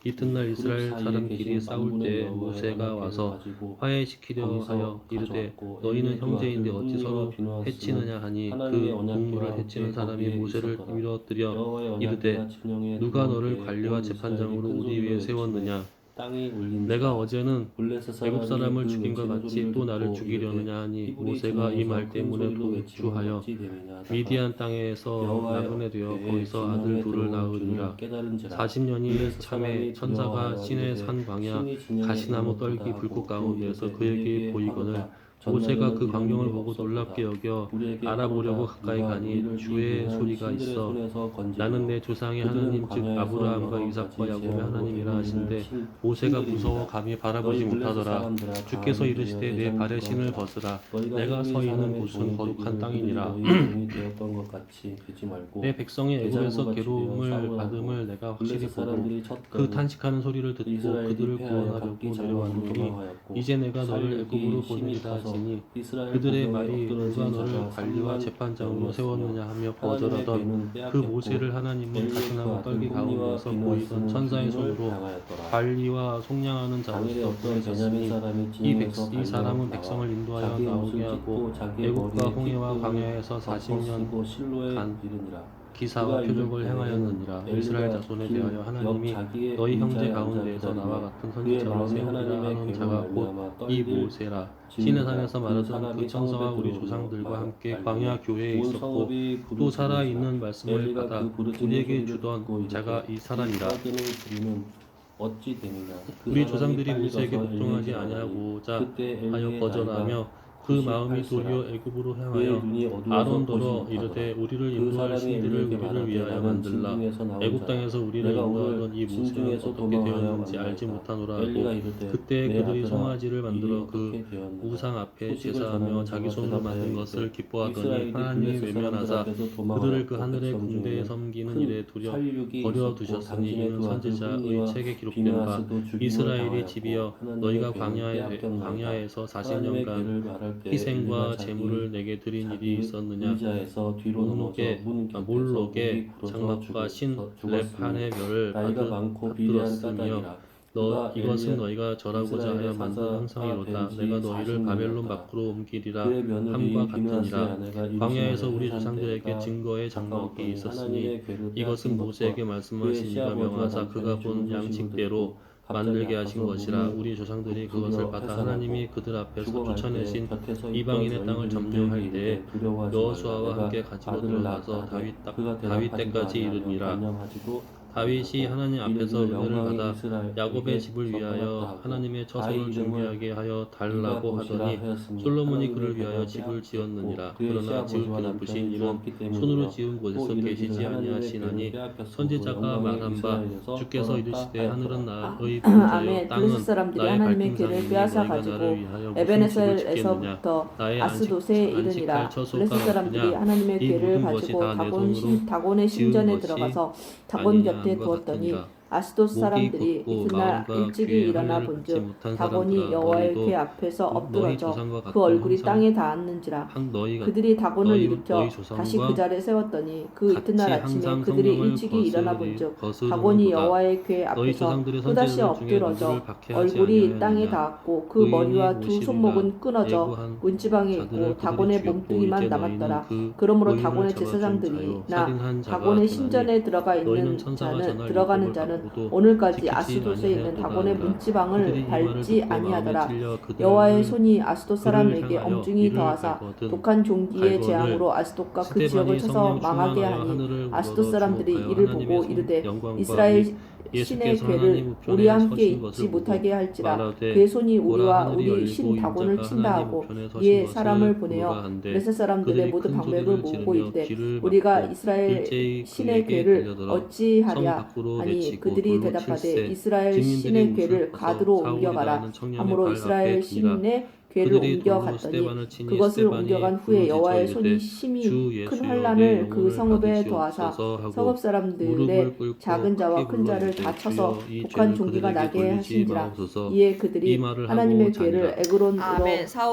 이튿날 이스라엘 사람끼리 싸울 때 모세가 와서 화해시키려 하여 이르되 너희는 형제인데 어찌 서로 해치느냐 하니 그 동물을 해치는 사람이 모세를 밀어들여 이르되 누가 너를 관리와 재판장으로 우리 위에 세웠느냐 내가 어제는 애굽 사람을 죽임과 같이 또 나를 죽이려느냐 하니 모세가 이 말 때문에 도주하여 미디안 땅에서 나그네 되어 거기서 아들 둘을 낳으니라. 40년이 참에 천사가 시내 산 광야 가시나무 떨기 불꽃 가운데서 그에게 보이거늘 모세가 그 광경을 보고 놀랍게 여겨 알아보려고 가까이 가니 주의 소리가 있어 나는 내 조상의 하나님 즉 아브라함과 이삭과 야곱의 하나님이라 하신데 모세가 무서워 감히 바라보지 못하더라. 주께서 이르시되 내 발에 신을 벗으라. 내가 서 있는 곳은 거룩한 땅이니라. 내 백성이 애굽에서 괴로움을 받음을 내가 확실히 보고 그 탄식하는 소리를 듣고 그들을 구원하려고 내려왔노니 이제 내가 너를 애굽으로 보내리라 하시니 그들의 말이 누가 너를 관리와 재판장으로 세웠느냐 하며 거절하던 그 모세를 하나님은 가시나무 떨기 가운데서 보이던 천사의 손으로 관리와 속량하는 자로서 보내셨으니 이 사람은 백성을 인도하여 나오게 하고 애국과 홍해와 광야에서 40년간 기사와 표적을 행하였느니라. 이스라엘 자손에 대하여 하나님이 너희 형제 가운데에서 나와 같은 선지자를 세우리라 하는 자가 곧 이 모세라. 시내산에서 말하던 그 천사와 우리 조상들과 함께 광야 교회에 있었고 또 살아있는 말씀을 받아 우리에게 주던 자가 이 사람이라. 우리 조상들이 모세에게 복종하지 아니하고자 하여 거절하며 그 마음이 도리어 애굽으로 향하여 아론더러 이르되 우리를 인도할 신들을 우리를 위하여 만들라. 애굽 땅에서 우리를 인도하던 이 모세는 어떻게 되었는지 알지 못하노라 하고 그때 그들이 송아지를 만들어 그 우상 앞에 제사하며 자기 손으로 만든 것을 기뻐하더니 하나님이 외면하사 그들을 그 하늘의 궁대에 섬기는 일에 버려 두셨으니 이는 선지자의 책에 기록된 바 이스라엘이 집이여 너희가 광야에서 40년간 희생과 제물을 내게 드린 일이 있었느냐. 몰록의 장막과 신 렙한의 별을 받들었으며 이것은 너희가 절하고자 하여 만든 형상이로다. 내가 너희를 바벨론 밖으로 옮기리라 함과 같으니라. 광야에서 우리 조상들에게 증거의 장막이 있었으니 이것은 모세에게 말씀하신 이가 명하사 그가 본 양식대로 만들게 하신 것이라. 우리 조상들이 그것을 받아 하나님이 그들 앞에서 쫓아내신 이방인의 땅을 점령할 때에 여호수아와 함께 가지고 들어가서 다윗 때까지 이르니라. 다윗이 하나님 앞에서 은혜를 받아 야곱의 집을 위하여 하나님의 처소를 존귀하게 하여 달라고 하더니 솔로몬이 그를 위하여 집을 지었느니라. 그러나 지을 때 높으신 이는 손으로 지은 곳에서 계시지 아니하시나니 선지자가 말한 바 주께서 이르시되 하늘은 나의 보좌여 땅은 나의 하나님의 궤를 빼앗아 가지고 에베네셀에서부터 아스돗에 이르니라. 블레셋 사람들이 하나님의 궤를 가지고 다곤의 신전에 들어가서 다곤 곁에 두었더니 아스돗 사람들이 이튿날 일찍이 일어나 본즉 다곤이 여호와의 궤 앞에서 엎드러져 그 얼굴이 땅에 닿았는지라. 그들이 다곤을 일으켜 다시 그 자리에 세웠더니 그 이튿날 아침에 그들이 일찍이 일어나 본즉 다곤이 여호와의 궤 앞에서 또다시 엎드러져 얼굴이 땅에 닿았고 그 머리와 두 손목은 끊어져 문지방에 있고 다곤의 몸뚱이만 남았더라. 그러므로 다곤의 제사장들이나 다곤의 신전에 들어가는 자는 오늘까지 아스돗에 있는 다곤의 문지방을 밟지 아니하더라. 여호와의 손이 아스돗 사람에게 엄중히 더하사 독한 종기의 재앙으로 아스돗과 그 지역을 쳐서 망하게 하니 아스돗 사람들이 이를 보고 이르되 이스라엘 신의 궤를 우리와 함께 있지 못하게 할지라. 그의 손이 우리와 우리 신 다곤을 친다 하고 이에 사람을 보내어 블레셋 사람들의 모든 방백을 모으고 이르되 우리가 이스라엘 신의 궤를 어찌하랴 하니 그들이 대답하되 이스라엘 신의 궤를 가드로 옮겨가라 하므로 이스라엘 신의 궤를 옮겨갔더니 그것을 옮겨간 후에 여호와의 손이 심히 큰 환난을 그 성읍에 더하사 성읍 사람들의 작은 자와 큰 자를 다 쳐서 독한 종기가 나게 하신지라. 이에 그들이 하나님의 궤를 에그론으로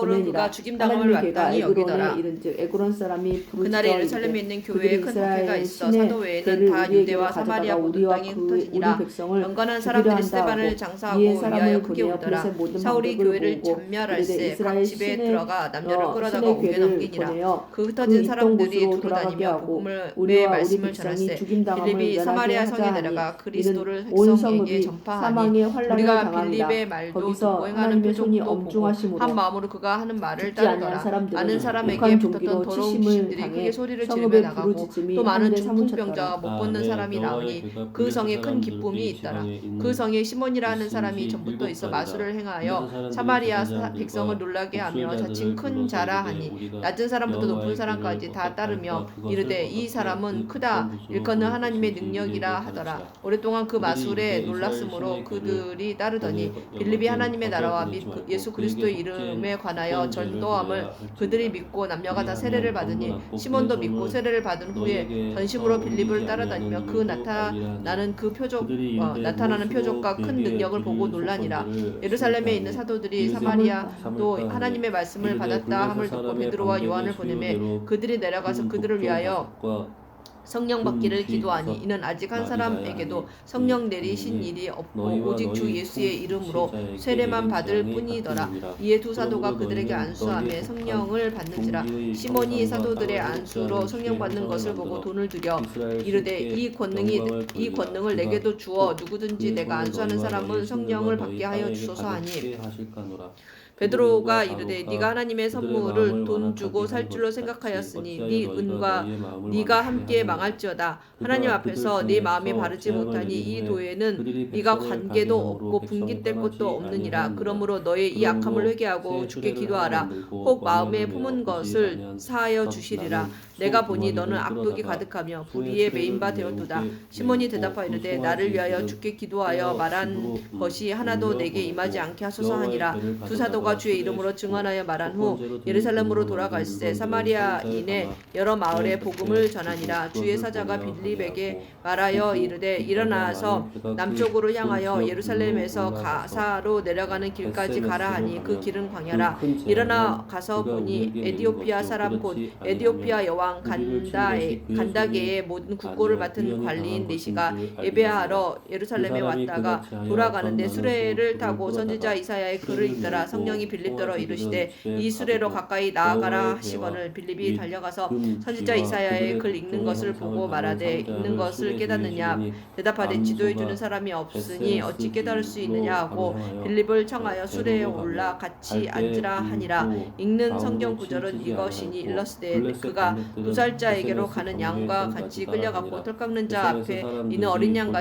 보내니라. 하나님의 궤가 에그론에 이른즉 에그론 사람이 그날에 예루살렘에 있는 교회에 큰 목회가 있어 사도 외에는 다 유대와 사마리아 모든 땅이 흩어지니라. 연관한 사람들이 스데반을 장사하고 위하여 크게 울더라. 사울이 교회를 전멸할세 각 집에 들어가 남녀를 끌어다가 옥에 넘기니라. 그 흩어진 사람들이 두루 다니며 복음을 의 말씀을 전할세. 빌립이 사마리아 성에 내려가 그리스도를 백성에게 전파하니 우리가 빌립의 말도 듣고 행하는 표적도 보고 한 마음으로 그가 하는 말을 따르더라. 아는 사람에게 붙었던 더러운 귀신들이 크게 소리를 지르며 나가고 또 많은 중풍병자와 못 걷는 사람이 나오니 그 성에 큰 기쁨이 있더라. 그 성에 시몬이라 하는 사람이 전부터 있어 마술을 행하여 사마리아 백성을 놀라게 하며 자칭 큰 자라 하니 낮은 사람부터 높은 사람까지 다 따르며 이르되 이 사람은 크다 일컫는 하나님의 능력이라 하더라. 오랫동안 그 마술에 놀랐으므로 그들이 따르더니 빌립이 하나님의 나라와 및 예수 그리스도의 이름에 관하여 전도함을 그들이 믿고 남녀가 다 세례를 받으니 시몬도 믿고 세례를 받은 후에 전심으로 빌립을 따라다니며 그 나타나는 표적과 큰 능력을 보고 놀라니라. 예루살렘에 있는 사도들이 사마리아도 하나님의 말씀을 받았다 함을 듣고 베드로와 요한을 보내매 그들이 내려가서 그들을 위하여 성령 받기를 기도하니 이는 아직 한 사람에게도 성령 내리신 일이 없고 오직 주 예수의 이름으로 세례만 받을 뿐이더라. 이에 두 사도가 그들에게 안수하며 성령을 받는지라. 시몬이 사도들의 안수로 성령 받는 것을 보고 돈을 들여 이르되 이 권능을 내게도 주어 누구든지 내가 안수하는 사람은 성령을 받게 하여 주소서 하니 베드로가 이르되 네가 하나님의 선물을 돈 주고 살 줄로 생각하였으니 네 은과 네가 함께 망할지어다. 하나님 앞에서 네 마음이 바르지 못하니 이 도에는 네가 관계도 없고 분깃될 것도 없느니라. 그러므로 너의 이 악함을 회개하고 주께 기도하라. 혹 마음에 품은 것을 사하여 주시리라. 내가 보니 너는 악독이 가득하며 불의에 매인 바 되었도다. 시몬이 대답하여 이르되 나를 위하여 주께 기도하여 말한 것이 하나도 내게 임하지 않게 하소서 하니라. 두 사도가 주의 이름으로 증언하여 말한 후 예루살렘으로 돌아갈새 사마리아인의 여러 마을에 복음을 전하니라. 주의 사자가 빌립에게 말하여 이르되 일어나서 남쪽으로 향하여 예루살렘에서 가사로 내려가는 길까지 가라 하니 그 길은 광야라. 일어나 가서 보니 에디오피아 사람 곧 에디오피아 여왕 간다게의 모든 국고를 맡은 관리인 네시가 예배하러 예루살렘에 왔다가 돌아가는데 수레를 타고 선지자 이사야의 글을 읽더라. 성령이 빌립더러 이르시되 이 수레로 가까이 나아가라 하시거늘 빌립이 달려가서 선지자 이사야의 글 읽는 것을 보고 말하되 읽는 것을 깨닫느냐 대답하되 지도해 주는 사람이 없으니 어찌 깨달을 수 있느냐 하고 빌립을 청하여 수레에 올라 같이 앉으라 하니라. 읽는 성경 구절은 이것이니 일러스되 그가 두 살자에게로 가는 양과 같이 끌려갔고 털 깎는 자 앞에 있는 어린 양이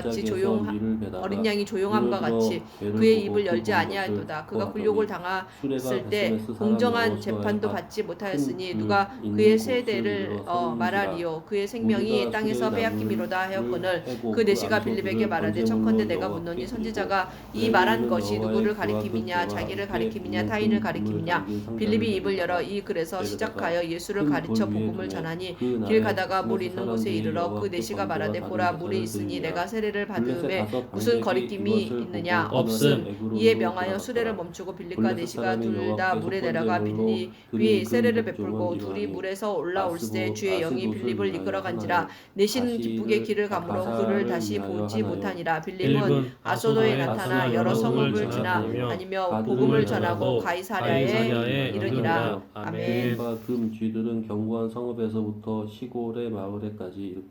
조용함과 같이 그의 입을 열지 아니하였도다. 그가 굴욕을 당했을 때 공정한 재판도 받지 못하였으니 누가 그의 세대를 말하리요. 그의 생명이 땅에서 빼앗김이로다 하였거늘 그 내시가 빌립에게 말하되 청컨대 내가 묻노니 선지자가 이 말한 것이 누구를 가리킴이냐 자기를 가리킴이냐 타인을 가리킴이냐. 빌립이 입을 열어 이 글에서 시작하여 예수를 가르쳐 복음을 전하니 길 가다가 물 있는 곳에 이르러 그 내시가 말하되 보라 물이 있으니 내가 세례를 받음에 무슨 거리낌이 있느냐 없음. 이에 명하여 수레를 멈추고 빌립과 내시가 둘 다 물에 내려가 빌립이 세례를 베풀고 둘이 물에서 올라올세 주의 영이 빌립을 이끌어간지라. 내시는 기쁘게 길을 가므로 그를 다시 보지 못하니라. 빌립은 아소도에 나타나 여러 성읍을 지나다니며 복음을 전하고 가이사랴에 이르니라. 아멘. 금 쥐들은 견고한 성읍에서부터 시골의 마을에까지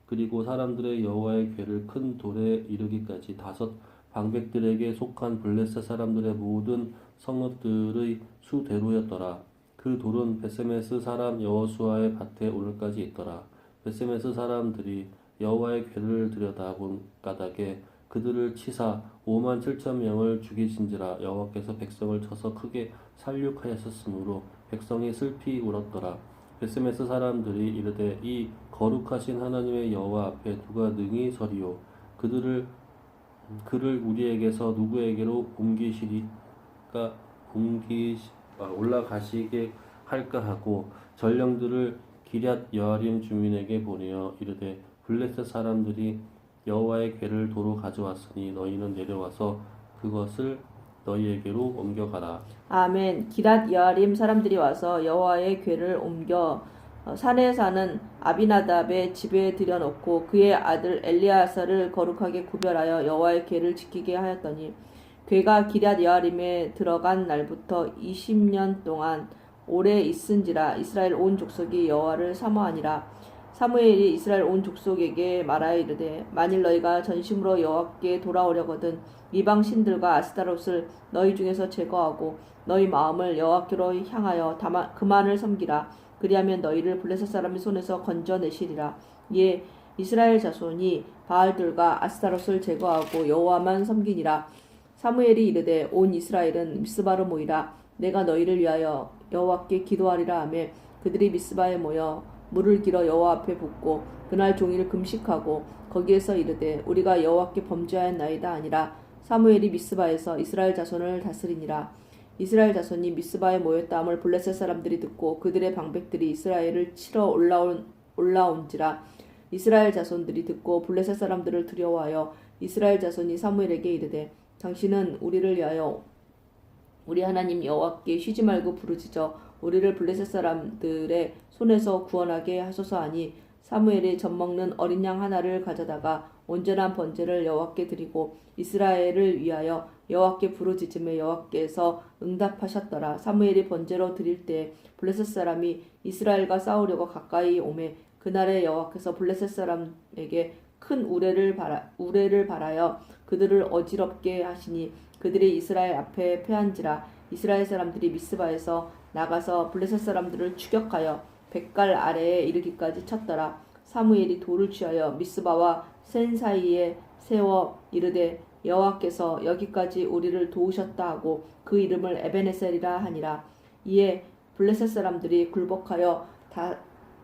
그리고 사람들의 여호와의 궤를 큰 돌에 이르기까지 5 방백들에게 속한 블레셋 사람들의 모든 성읍들의 수대로였더라. 그 돌은 베세메스 사람 여호수아의 밭에 오늘까지 있더라. 베세메스 사람들이 여호와의 궤를 들여다본 까닭에 그들을 치사 57,000명을 죽이신지라. 여호와께서 백성을 쳐서 크게 살육하였으므로 백성이 슬피 울었더라. 베세메스 사람들이 이르되 이 거룩하신 하나님의 여호와 앞에 누가 능히 서리요. 그를 우리에게서 누구에게로 올라가시게 할까 하고 전령들을 기럇 여아림 주민에게 보내어 이르되 블레셋 사람들이 여호와의 궤를 도로 가져왔으니 너희는 내려와서 그것을 너희에게로 옮겨가라. 아멘. 기럇 여아림 사람들이 와서 여호와의 궤를 옮겨 산에 사는 아비나답의 집에 들여놓고 그의 아들 엘리아사를 거룩하게 구별하여 여호와의 궤를 지키게 하였더니 궤가 기럇 여아림에 들어간 날부터 20년 동안 오래 있은지라. 이스라엘 온 족속이 여호와를 사모하니라. 사무엘이 이스라엘 온 족속에게 말하여 이르되 만일 너희가 전심으로 여호와께 돌아오려거든 이방 신들과 아스타롯을 너희 중에서 제거하고 너희 마음을 여호와께로 향하여 그만을 섬기라. 그리하면 너희를 블레셋 사람의 손에서 건져내시리라. 이에 이스라엘 자손이 바알들과 아스타롯을 제거하고 여호와만 섬기니라. 사무엘이 이르되 온 이스라엘은 미스바로 모이라. 내가 너희를 위하여 여호와께 기도하리라 하매 그들이 미스바에 모여 물을 길어 여호와 앞에 붓고 그날 종일 금식하고 거기에서 이르되 우리가 여호와께 범죄하였나이다 아니라 사무엘이 미스바에서 이스라엘 자손을 다스리니라. 이스라엘 자손이 미스바에 모였다함을 블레셋 사람들이 듣고 그들의 방백들이 이스라엘을 치러 올라온지라. 이스라엘 자손들이 듣고 블레셋 사람들을 두려워하여 이스라엘 자손이 사무엘에게 이르되 당신은 우리를 위하여 우리 하나님 여호와께 쉬지 말고 부르짖어 우리를 블레셋 사람들의 손에서 구원하게 하소서 하니 사무엘이 젖먹는 어린 양 하나를 가져다가 온전한 번제를 여호와께 드리고 이스라엘을 위하여 여호와께 부르짖음에 여호와께서 응답하셨더라. 사무엘이 번제로 드릴 때 블레셋 사람이 이스라엘과 싸우려고 가까이 오매 그날에 여호와께서 블레셋 사람에게 큰 우레를 발하여 그들을 어지럽게 하시니 그들이 이스라엘 앞에 패한지라. 이스라엘 사람들이 미스바에서 나가서 블레셋 사람들을 추격하여 백갈 아래에 이르기까지 쳤더라. 사무엘이 돌을 취하여 미스바와 센 사이에 세워 이르되 여호와께서 여기까지 우리를 도우셨다 하고 그 이름을 에베네셀이라 하니라. 이에 블레셋 사람들이 굴복하여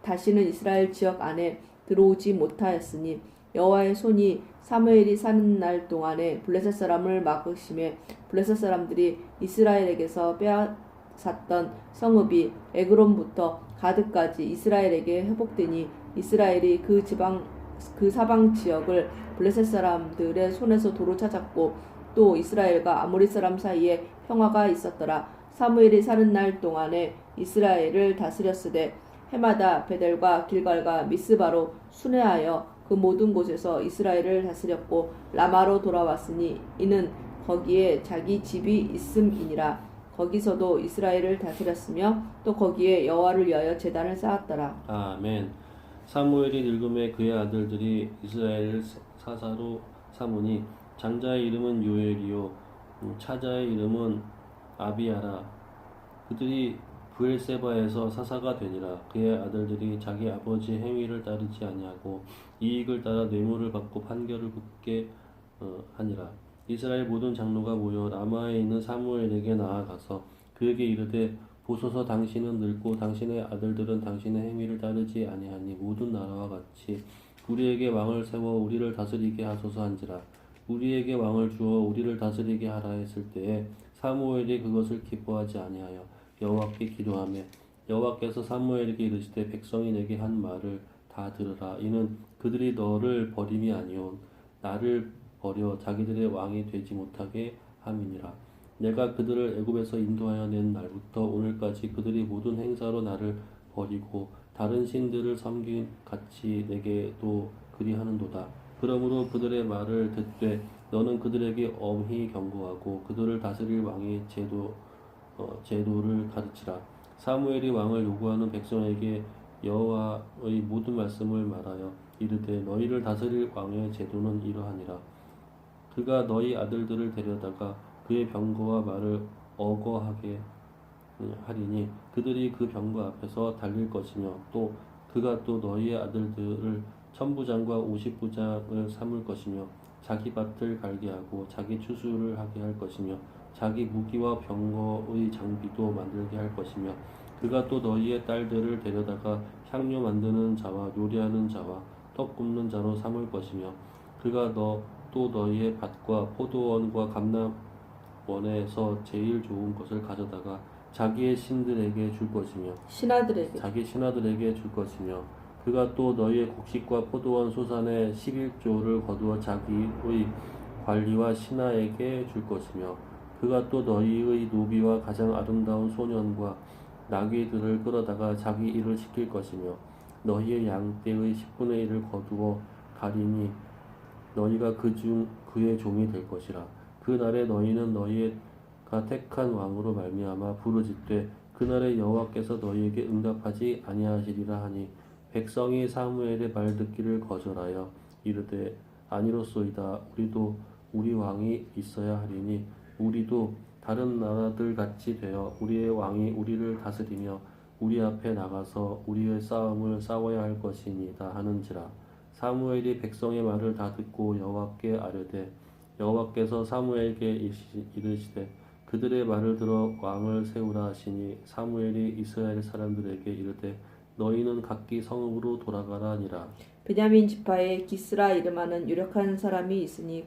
다시는 이스라엘 지역 안에 들어오지 못하였으니 여호와의 손이 사무엘이 사는 날 동안에 블레셋 사람을 막으심에 블레셋 사람들이 이스라엘에게서 빼앗았던 성읍이 에그론부터 가드까지 이스라엘에게 회복되니 이스라엘이 그 사방 지역을 블레셋 사람들의 손에서 도로 찾았고 또 이스라엘과 아모리 사람 사이에 평화가 있었더라. 사무엘이 사는 날 동안에 이스라엘을 다스렸으되 해마다 베델과 길갈과 미스바로 순회하여 그 모든 곳에서 이스라엘을 다스렸고 라마로 돌아왔으니 이는 거기에 자기 집이 있음이니라. 거기서도 이스라엘을 다스렸으며 또 거기에 여호와를 위하여 제단을 쌓았더라. 아멘. 사무엘이 늙음에 그의 아들들이 이스라엘을 사사로 삼으니 장자의 이름은 요엘이요 차자의 이름은 아비야라. 그들이 브엘세바에서 사사가 되니라. 그의 아들들이 자기 아버지의 행위를 따르지 아니하고 이익을 따라 뇌물을 받고 판결을 굽게 하니라. 이스라엘 모든 장로가 모여 라마에 있는 사무엘에게 나아가서 그에게 이르되 보소서 당신은 늙고 당신의 아들들은 당신의 행위를 따르지 아니하니 모든 나라와 같이 우리에게 왕을 세워 우리를 다스리게 하소서 한지라. 우리에게 왕을 주어 우리를 다스리게 하라 했을 때에 사무엘이 그것을 기뻐하지 아니하여 여호와께 기도하며 여호와께서 사무엘에게 이르시되 백성이 내게 한 말을 다 들으라. 이는 그들이 너를 버림이 아니온 나를 버려 자기들의 왕이 되지 못하게 함이니라. 내가 그들을 애굽에서 인도하여 낸 날부터 오늘까지 그들이 모든 행사로 나를 버리고 다른 신들을 섬긴 같이 내게도 그리하는도다. 그러므로 그들의 말을 듣되 너는 그들에게 엄히 경고하고 그들을 다스릴 왕의 제도를 가르치라. 사무엘이 왕을 요구하는 백성에게 여호와의 모든 말씀을 말하여 이르되 너희를 다스릴 왕의 제도는 이러하니라. 그가 너희 아들들을 데려다가 그의 병거와 말을 어거하게 하리니 그들이 그 병거 앞에서 달릴 것이며 또 그가 또 너희의 아들들을 천부장과 50부장을 삼을 것이며 자기 밭을 갈게 하고 자기 추수를 하게 할 것이며 자기 무기와 병거의 장비도 만들게 할 것이며 그가 또 너희의 딸들을 데려다가 향료 만드는 자와 요리하는 자와 떡 굽는 자로 삼을 것이며 그가 또 너희의 밭과 포도원과 감람원에서 제일 좋은 것을 가져다가 자기의 신들에게 줄 것이며 자기 신하들에게 줄 것이며 그가 또 너희의 곡식과 포도원 소산의 11조를 거두어 자기의 관리와 신하에게 줄 것이며 그가 또 너희의 노비와 가장 아름다운 소년과 나귀들을 끌어다가 자기 일을 시킬 것이며 너희의 양떼의 10분의 1을 거두어 가리니 너희가 그의 종이 될 것이라. 그 날에 너희는 너희가 택한 왕으로 말미암아 부르짖되 그날에 여호와께서 너희에게 응답하지 아니하시리라 하니 백성이 사무엘의 말 듣기를 거절하여 이르되 아니로소이다. 우리도 우리 왕이 있어야 하리니 우리도 다른 나라들 같이 되어 우리의 왕이 우리를 다스리며 우리 앞에 나가서 우리의 싸움을 싸워야 할 것이니이다 하는지라. 사무엘이 백성의 말을 다 듣고 여호와께 아뢰되 여호와께서 사무엘에게 이르시되 그들의 말을 들어 왕을 세우라 하시니 사무엘이 이스라엘 사람들에게 이르되 너희는 각기 성읍으로 돌아가라 하니라. 베냐민 지파에 기스라 이름하는 유력한 사람이 있으니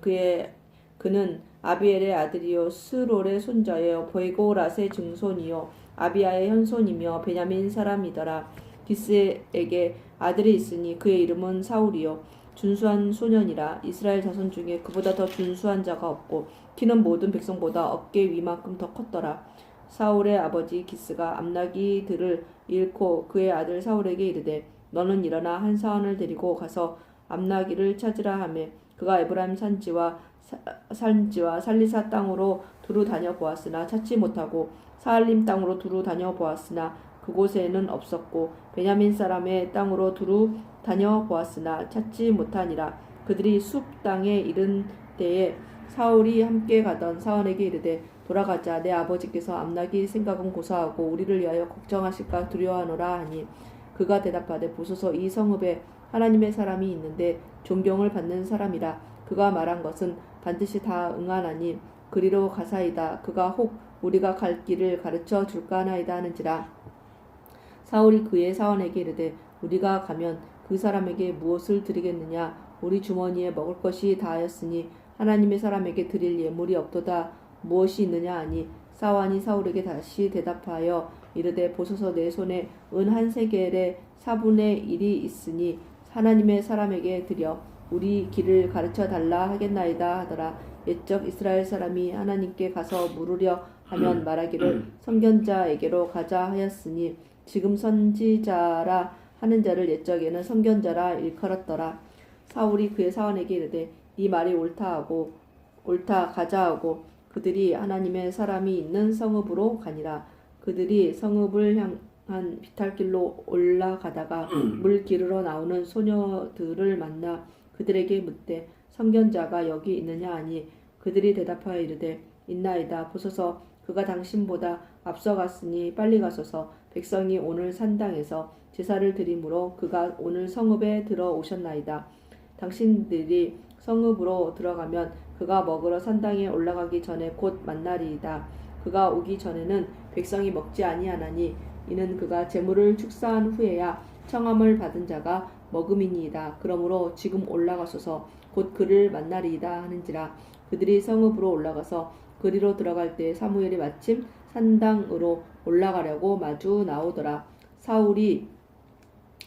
그는 아비엘의 아들이요 스롤의 손자요 보이고랏의 증손이요 아비야의 현손이며 베냐민 사람이더라. 기스에게 아들이 있으니 그의 이름은 사울이요 준수한 소년이라. 이스라엘 자손 중에 그보다 더 준수한 자가 없고 키는 모든 백성보다 어깨 위만큼 더 컸더라. 사울의 아버지 기스가 암나기들을 잃고 그의 아들 사울에게 이르되 너는 일어나 한 사원을 데리고 가서 암나기를 찾으라 하매 그가 에브라임 산지와 살리사 땅으로 두루 다녀 보았으나 찾지 못하고 사알림 땅으로 두루 다녀 보았으나 그곳에는 없었고 베냐민 사람의 땅으로 두루 다녀 보았으나 찾지 못하니라. 그들이 숲 땅에 이른 때에 사울이 함께 가던 사원에게 이르되 돌아가자. 내 아버지께서 암나기 생각은 고사하고 우리를 위하여 걱정하실까 두려워하노라 하니 그가 대답하되 보소서 이 성읍에 하나님의 사람이 있는데 존경을 받는 사람이라. 그가 말한 것은 반드시 다 응하나니 그리로 가사이다. 그가 혹 우리가 갈 길을 가르쳐 줄까 하나이다 하는지라. 사울이 그의 사원에게 이르되 우리가 가면 그 사람에게 무엇을 드리겠느냐. 우리 주머니에 먹을 것이 다하였으니 하나님의 사람에게 드릴 예물이 없도다. 무엇이 있느냐 하니 사원이 사울에게 다시 대답하여 이르되 보소서 내 손에 은 한 세겔의 4분의 1이 있으니 하나님의 사람에게 드려 우리 길을 가르쳐 달라 하겠나이다 하더라. 옛적 이스라엘 사람이 하나님께 가서 물으려 하면 말하기를 선견자에게로 가자 하였으니 지금 선지자라 하는 자를 옛적에는 선견자라 일컬었더라. 사울이 그의 사원에게 이르되 네 말이 옳다 가자 하고 그들이 하나님의 사람이 있는 성읍으로 가니라. 그들이 성읍을 향한 비탈길로 올라가다가 물 기르러 나오는 소녀들을 만나 그들에게 묻되 선견자가 여기 있느냐 하니 그들이 대답하여 이르되 있나이다. 보소서 그가 당신보다 앞서갔으니 빨리 가소서. 백성이 오늘 산당에서 제사를 드리므로 그가 오늘 성읍에 들어오셨나이다. 당신들이 성읍으로 들어가면 그가 먹으러 산당에 올라가기 전에 곧 만나리이다. 그가 오기 전에는 백성이 먹지 아니하나니 이는 그가 제물을 축사한 후에야 청함을 받은 자가 먹음이니이다. 그러므로 지금 올라가소서 곧 그를 만나리이다 하는지라. 그들이 성읍으로 올라가서 그리로 들어갈 때 사무엘이 마침 산당으로 올라가려고 마주 나오더라. 사울이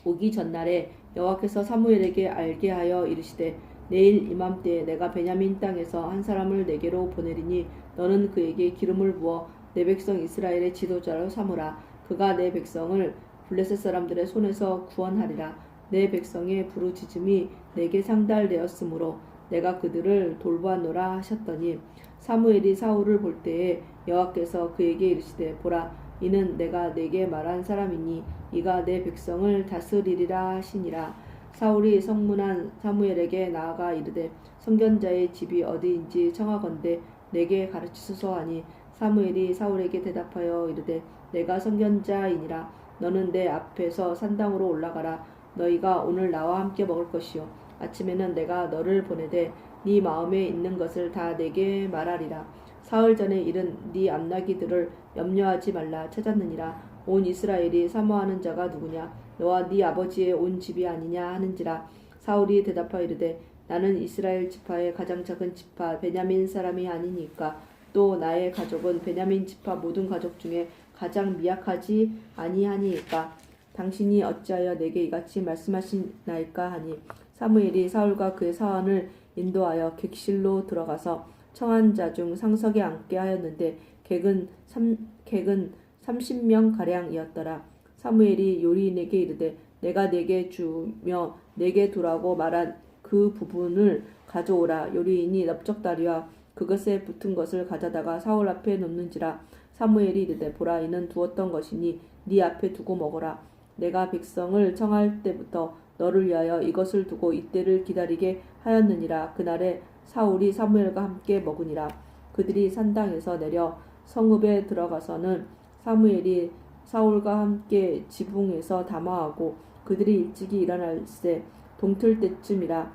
오기 전날에 여호와께서 사무엘에게 알게 하여 이르시되 내일 이맘때에 내가 베냐민 땅에서 한 사람을 내게로 보내리니 너는 그에게 기름을 부어 내 백성 이스라엘의 지도자로 삼으라. 그가 내 백성을 블레셋 사람들의 손에서 구원하리라. 내 백성의 부르짖음이 내게 상달되었으므로 내가 그들을 돌보았노라 하셨더니 사무엘이 사울을 볼 때에 여호와께서 그에게 이르시되 보라 이는 내가 내게 말한 사람이니 이가 내 백성을 다스리리라 하시니라. 사울이 성문한 사무엘에게 나아가 이르되 선견자의 집이 어디인지 청하건대 내게 가르치소서 하니 사무엘이 사울에게 대답하여 이르되 내가 선견자이니라. 너는 내 앞에서 산당으로 올라가라. 너희가 오늘 나와 함께 먹을 것이요 아침에는 내가 너를 보내되 네 마음에 있는 것을 다 내게 말하리라. 사흘 전에 일은 네 암나기들을 염려하지 말라. 찾았느니라. 온 이스라엘이 사모하는 자가 누구냐? 너와 네 아버지의 온 집이 아니냐 하는지라. 사울이 대답하여 이르되 나는 이스라엘 지파의 가장 작은 지파 베냐민 사람이 아니니까 또 나의 가족은 베냐민 지파 모든 가족 중에 가장 미약하지 아니하니까 당신이 어찌하여 내게 이같이 말씀하시나이까 하니 사무엘이 사울과 그의 사원을 인도하여 객실로 들어가서 청한 자 중 상석에 앉게 하였는데 객은 30명 가량이었더라. 사무엘이 요리인에게 이르되 내가 내게 주며 내게 두라고 말한 그 부분을 가져오라. 요리인이 넓적다리와 그것에 붙은 것을 가져다가 사울 앞에 놓는지라. 사무엘이 이르되 보라 이는 두었던 것이니 네 앞에 두고 먹어라. 내가 백성을 청할 때부터 너를 위하여 이것을 두고 이때를 기다리게 하였느니라. 그날에 사울이 사무엘과 함께 먹으니라. 그들이 산당에서 내려 성읍에 들어가서는 사무엘이 사울과 함께 지붕에서 담화하고 그들이 일찍이 일어날새 동틀 때쯤이라.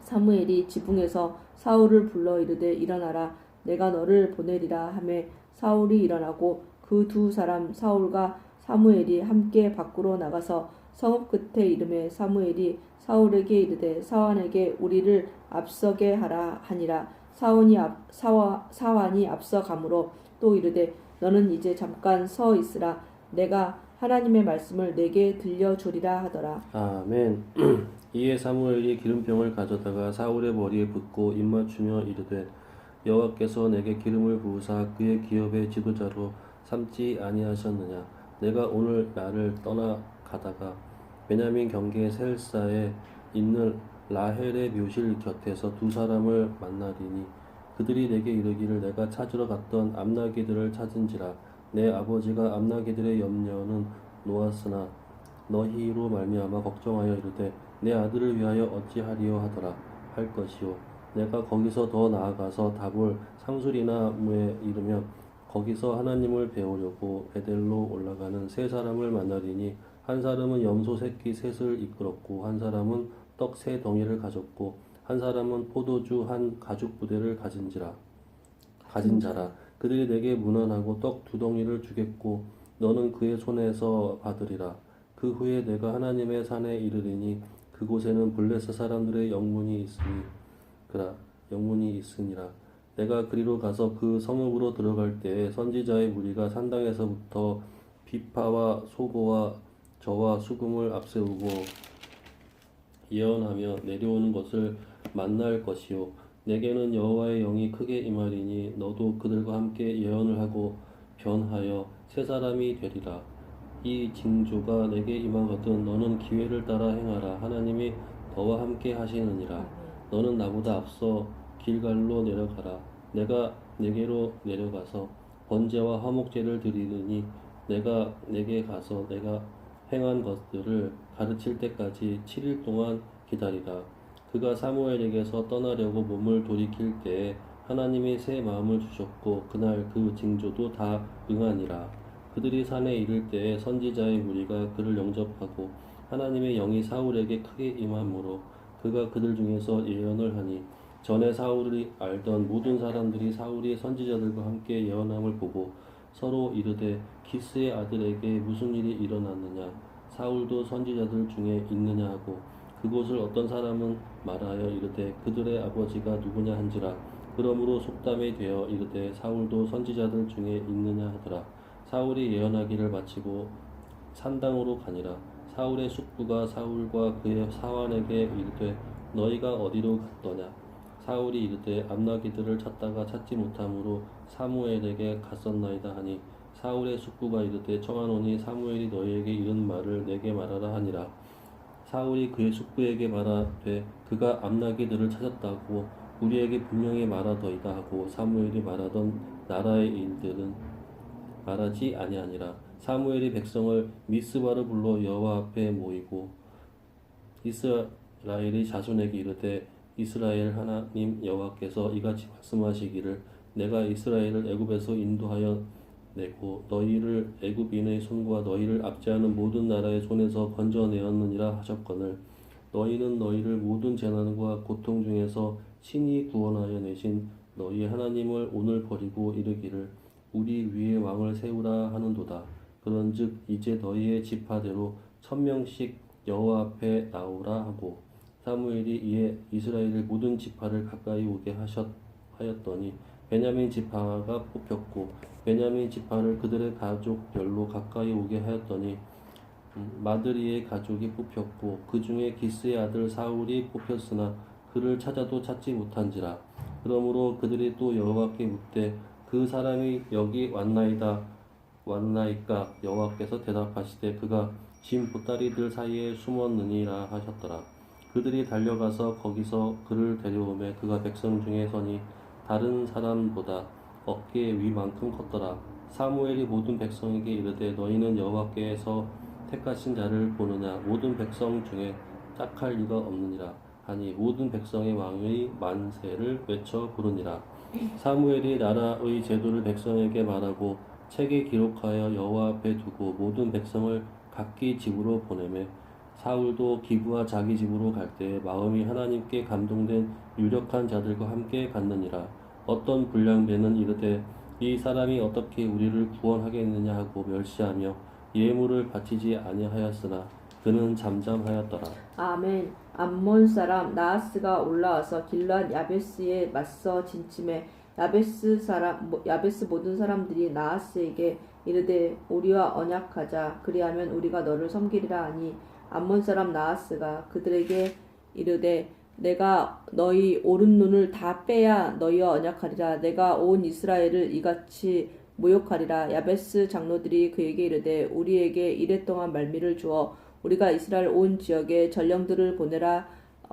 사무엘이 지붕에서 사울을 불러 이르되 일어나라. 내가 너를 보내리라 하매 사울이 일어나고 그 두 사람 사울과 사무엘이 함께 밖으로 나가서 성읍 끝에 이름에 사무엘이 사울에게 이르되 사환에게 우리를 앞서게 하라 하니라. 사환이 앞서 가므로 또 이르되 너는 이제 잠깐 서 있으라. 내가 하나님의 말씀을 내게 들려주리라 하더라. 아멘. 이에 사무엘이 기름병을 가져다가 사울의 머리에 붓고 입맞추며 이르되 여호와께서 내게 기름을 부으사 그의 기업의 지도자로 삼지 아니하셨느냐. 내가 오늘 나를 떠나 가다가 베냐민 경계 셀사에 있는 라헬의 묘실 곁에서 두 사람을 만나리니 그들이 내게 이르기를 내가 찾으러 갔던 암나기들을 찾은지라. 내 아버지가 암나기들의 염려는 놓았으나 너희로 말미암아 걱정하여 이르되 내 아들을 위하여 어찌하리요 하더라 할 것이요. 내가 거기서 더 나아가서 다볼 상수리나무에 이르며 거기서 하나님을 배우려고 베델로 올라가는 세 사람을 만나리니 한 사람은 염소 새끼 셋을 이끌었고 한 사람은 떡 세 덩이를 가졌고 한 사람은 포도주 한 가죽 부대를 가진 자라. 그들이 내게 문안하고 떡 두 덩이를 주겠고 너는 그의 손에서 받으리라. 그 후에 내가 하나님의 산에 이르리니 그곳에는 블레셋 사람들의 영문이 있으니라. 내가 그리로 가서 그 성읍으로 들어갈 때에 선지자의 무리가 산당에서부터 비파와 소고와 저와 수금을 앞세우고 예언하며 내려오는 것을 만날 것이요. 내게는 여호와의 영이 크게 임하리니 너도 그들과 함께 예언을 하고 변하여 세 사람이 되리라. 이 징조가 내게 임하거든 너는 기회를 따라 행하라. 하나님이 너와 함께 하시느니라. 너는 나보다 앞서 길갈로 내려가라. 내가 내게로 내려가서 번제와 화목제를 드리느니 내가 내게 가서 내가 행한 것들을 가르칠 때까지 7일 동안 기다리라. 그가 사무엘에게서 떠나려고 몸을 돌이킬 때에 하나님이 새 마음을 주셨고 그날 그 징조도 다 응하니라. 그들이 산에 이를 때에 선지자의 무리가 그를 영접하고 하나님의 영이 사울에게 크게 임함으로 그가 그들 중에서 예언을 하니 전에 사울이 알던 모든 사람들이 사울이 선지자들과 함께 예언함을 보고 서로 이르되 기스의 아들에게 무슨 일이 일어났느냐. 사울도 선지자들 중에 있느냐 하고 그곳을 어떤 사람은 말하여 이르되 그들의 아버지가 누구냐 한지라. 그러므로 속담이 되어 이르되 사울도 선지자들 중에 있느냐 하더라. 사울이 예언하기를 마치고 산당으로 가니라. 사울의 숙부가 사울과 그의 사환에게 이르되 너희가 어디로 갔더냐. 사울이 이르되 암나기들을 찾다가 찾지 못함으로 사무엘에게 갔었나이다 하니 사울의 숙부가 이르되 청하노니 사무엘이 너희에게 이른 말을 내게 말하라 하니라. 사울이 그의 숙부에게 말하되 그가 암나기들을 찾았다고 우리에게 분명히 말하더이다 하고 사무엘이 말하던 나라의 일들은 말하지 아니하니라. 사무엘이 백성을 미스바로 불러 여호와 앞에 모이고 이스라엘의 자손에게 이르되 이스라엘 하나님 여호와께서 이같이 말씀하시기를 내가 이스라엘을 애굽에서 인도하여 내고 너희를 애굽인의 손과 너희를 압제하는 모든 나라의 손에서 건져내었느니라 하셨거늘 너희는 너희를 모든 재난과 고통 중에서 친히 구원하여 내신 너희 하나님을 오늘 버리고 이르기를 우리 위에 왕을 세우라 하는도다. 그런즉 이제 너희의 지파대로 1000명씩 여호와 앞에 나오라 하고 사무엘이 이에 이스라엘의 모든 지파를 가까이 오게 하였더니 베냐민 지파가 뽑혔고 베냐민 지파를 그들의 가족별로 가까이 오게 하였더니 마드리의 가족이 뽑혔고 그 중에 기스의 아들 사울이 뽑혔으나 그를 찾아도 찾지 못한지라. 그러므로 그들이 또 여호와께 묻되 그 사람이 여기 왔나이까. 여호와께서 대답하시되 그가 짐 보따리들 사이에 숨었느니라 하셨더라. 그들이 달려가서 거기서 그를 데려오매 그가 백성 중에 서니 다른 사람보다 어깨 위만큼 컸더라. 사무엘이 모든 백성에게 이르되 너희는 여호와께서 택하신 자를 보느냐. 모든 백성 중에 짝할 리가 없느니라 하니 모든 백성의 왕의 만세를 외쳐 부르니라. 사무엘이 나라의 제도를 백성에게 말하고 책에 기록하여 여호와 앞에 두고 모든 백성을 각기 집으로 보내매 사울도 기브와 자기 집으로 갈 때에 마음이 하나님께 감동된 유력한 자들과 함께 갔느니라. 어떤 불량배는 이르되 이 사람이 어떻게 우리를 구원하겠느냐 하고 멸시하며 예물을 바치지 아니하였으나 그는 잠잠하였더라. 아멘. 암몬 사람 나하스가 올라와서 길르앗 야베스에 맞서 진침해 야베스 모든 사람들이 나하스에게 이르되 우리와 언약하자 그리하면 우리가 너를 섬기리라 하니 암몬 사람 나하스가 그들에게 이르되 내가 너희 오른 눈을 다 빼야 너희와 언약하리라. 내가 온 이스라엘을 이같이 모욕하리라. 야베스 장로들이 그에게 이르되 우리에게 이랫동안 말미를 주어 우리가 이스라엘 온 지역에 전령들을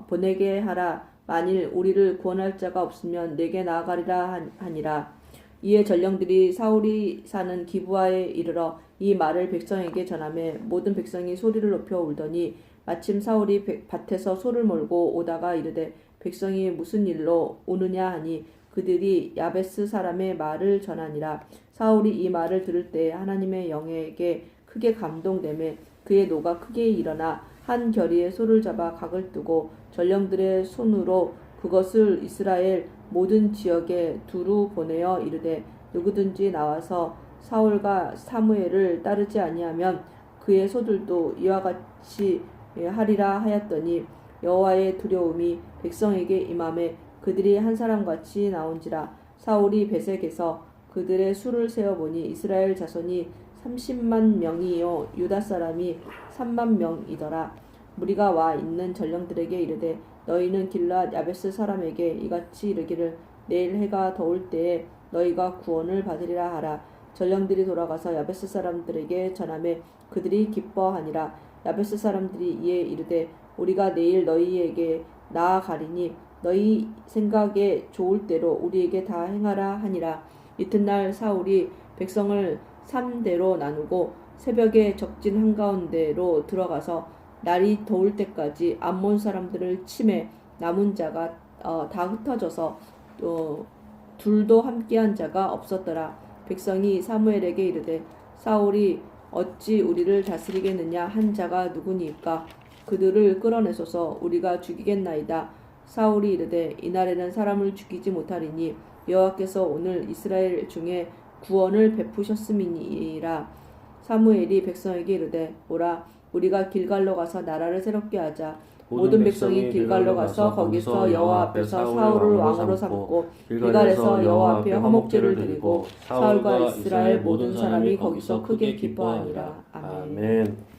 보내게 하라. 만일 우리를 구원할 자가 없으면 내게 나아가리라 하니라. 이에 전령들이 사울이 사는 기브아에 이르러 이 말을 백성에게 전하매 모든 백성이 소리를 높여 울더니 마침 사울이 밭에서 소를 몰고 오다가 이르되 백성이 무슨 일로 오느냐 하니 그들이 야베스 사람의 말을 전하니라. 사울이 이 말을 들을 때 하나님의 영에게 크게 감동되매 그의 노가 크게 일어나 한 겨리에 소를 잡아 각을 뜨고 전령들의 손으로 그것을 이스라엘 모든 지역에 두루 보내어 이르되 누구든지 나와서 사울과 사무엘을 따르지 아니하면 그의 소들도 이와 같이 하리라 하였더니 여호와의 두려움이 백성에게 임함에 그들이 한 사람같이 나온지라. 사울이 베색에서 그들의 수를 세어보니 이스라엘 자손이 30만 명이요 유다 사람이 3만 명이더라. 무리가 와 있는 전령들에게 이르되 너희는 길르앗 야베스 사람에게 이같이 이르기를 내일 해가 더울 때에 너희가 구원을 받으리라 하라. 전령들이 돌아가서 야베스 사람들에게 전하매 그들이 기뻐하니라. 야베스 사람들이 이에 이르되 우리가 내일 너희에게 나아가리니 너희 생각에 좋을 대로 우리에게 다 행하라 하니라. 이튿날 사울이 백성을 3대로 나누고 새벽에 적진 한가운데로 들어가서 날이 더울 때까지 암몬 사람들을 치매 남은 자가 다 흩어져서 둘도 함께한 자가 없었더라. 백성이 사무엘에게 이르되 사울이 어찌 우리를 다스리겠느냐 한 자가 누구니까 그들을 끌어내소서 우리가 죽이겠나이다. 사울이 이르되 이날에는 사람을 죽이지 못하리니 여호와께서 오늘 이스라엘 중에 구원을 베푸셨음이니라. 사무엘이 백성에게 이르되 오라 우리가 길갈로 가서 나라를 새롭게 하자. 모든 백성이 길갈로 가서 거기서 여호와 앞에서 사울을 왕으로 삼고 길갈에서 여호와 앞에 화목제를 드리고 사울과 이스라엘 모든 사람이 거기서 크게 기뻐하니라. 아멘.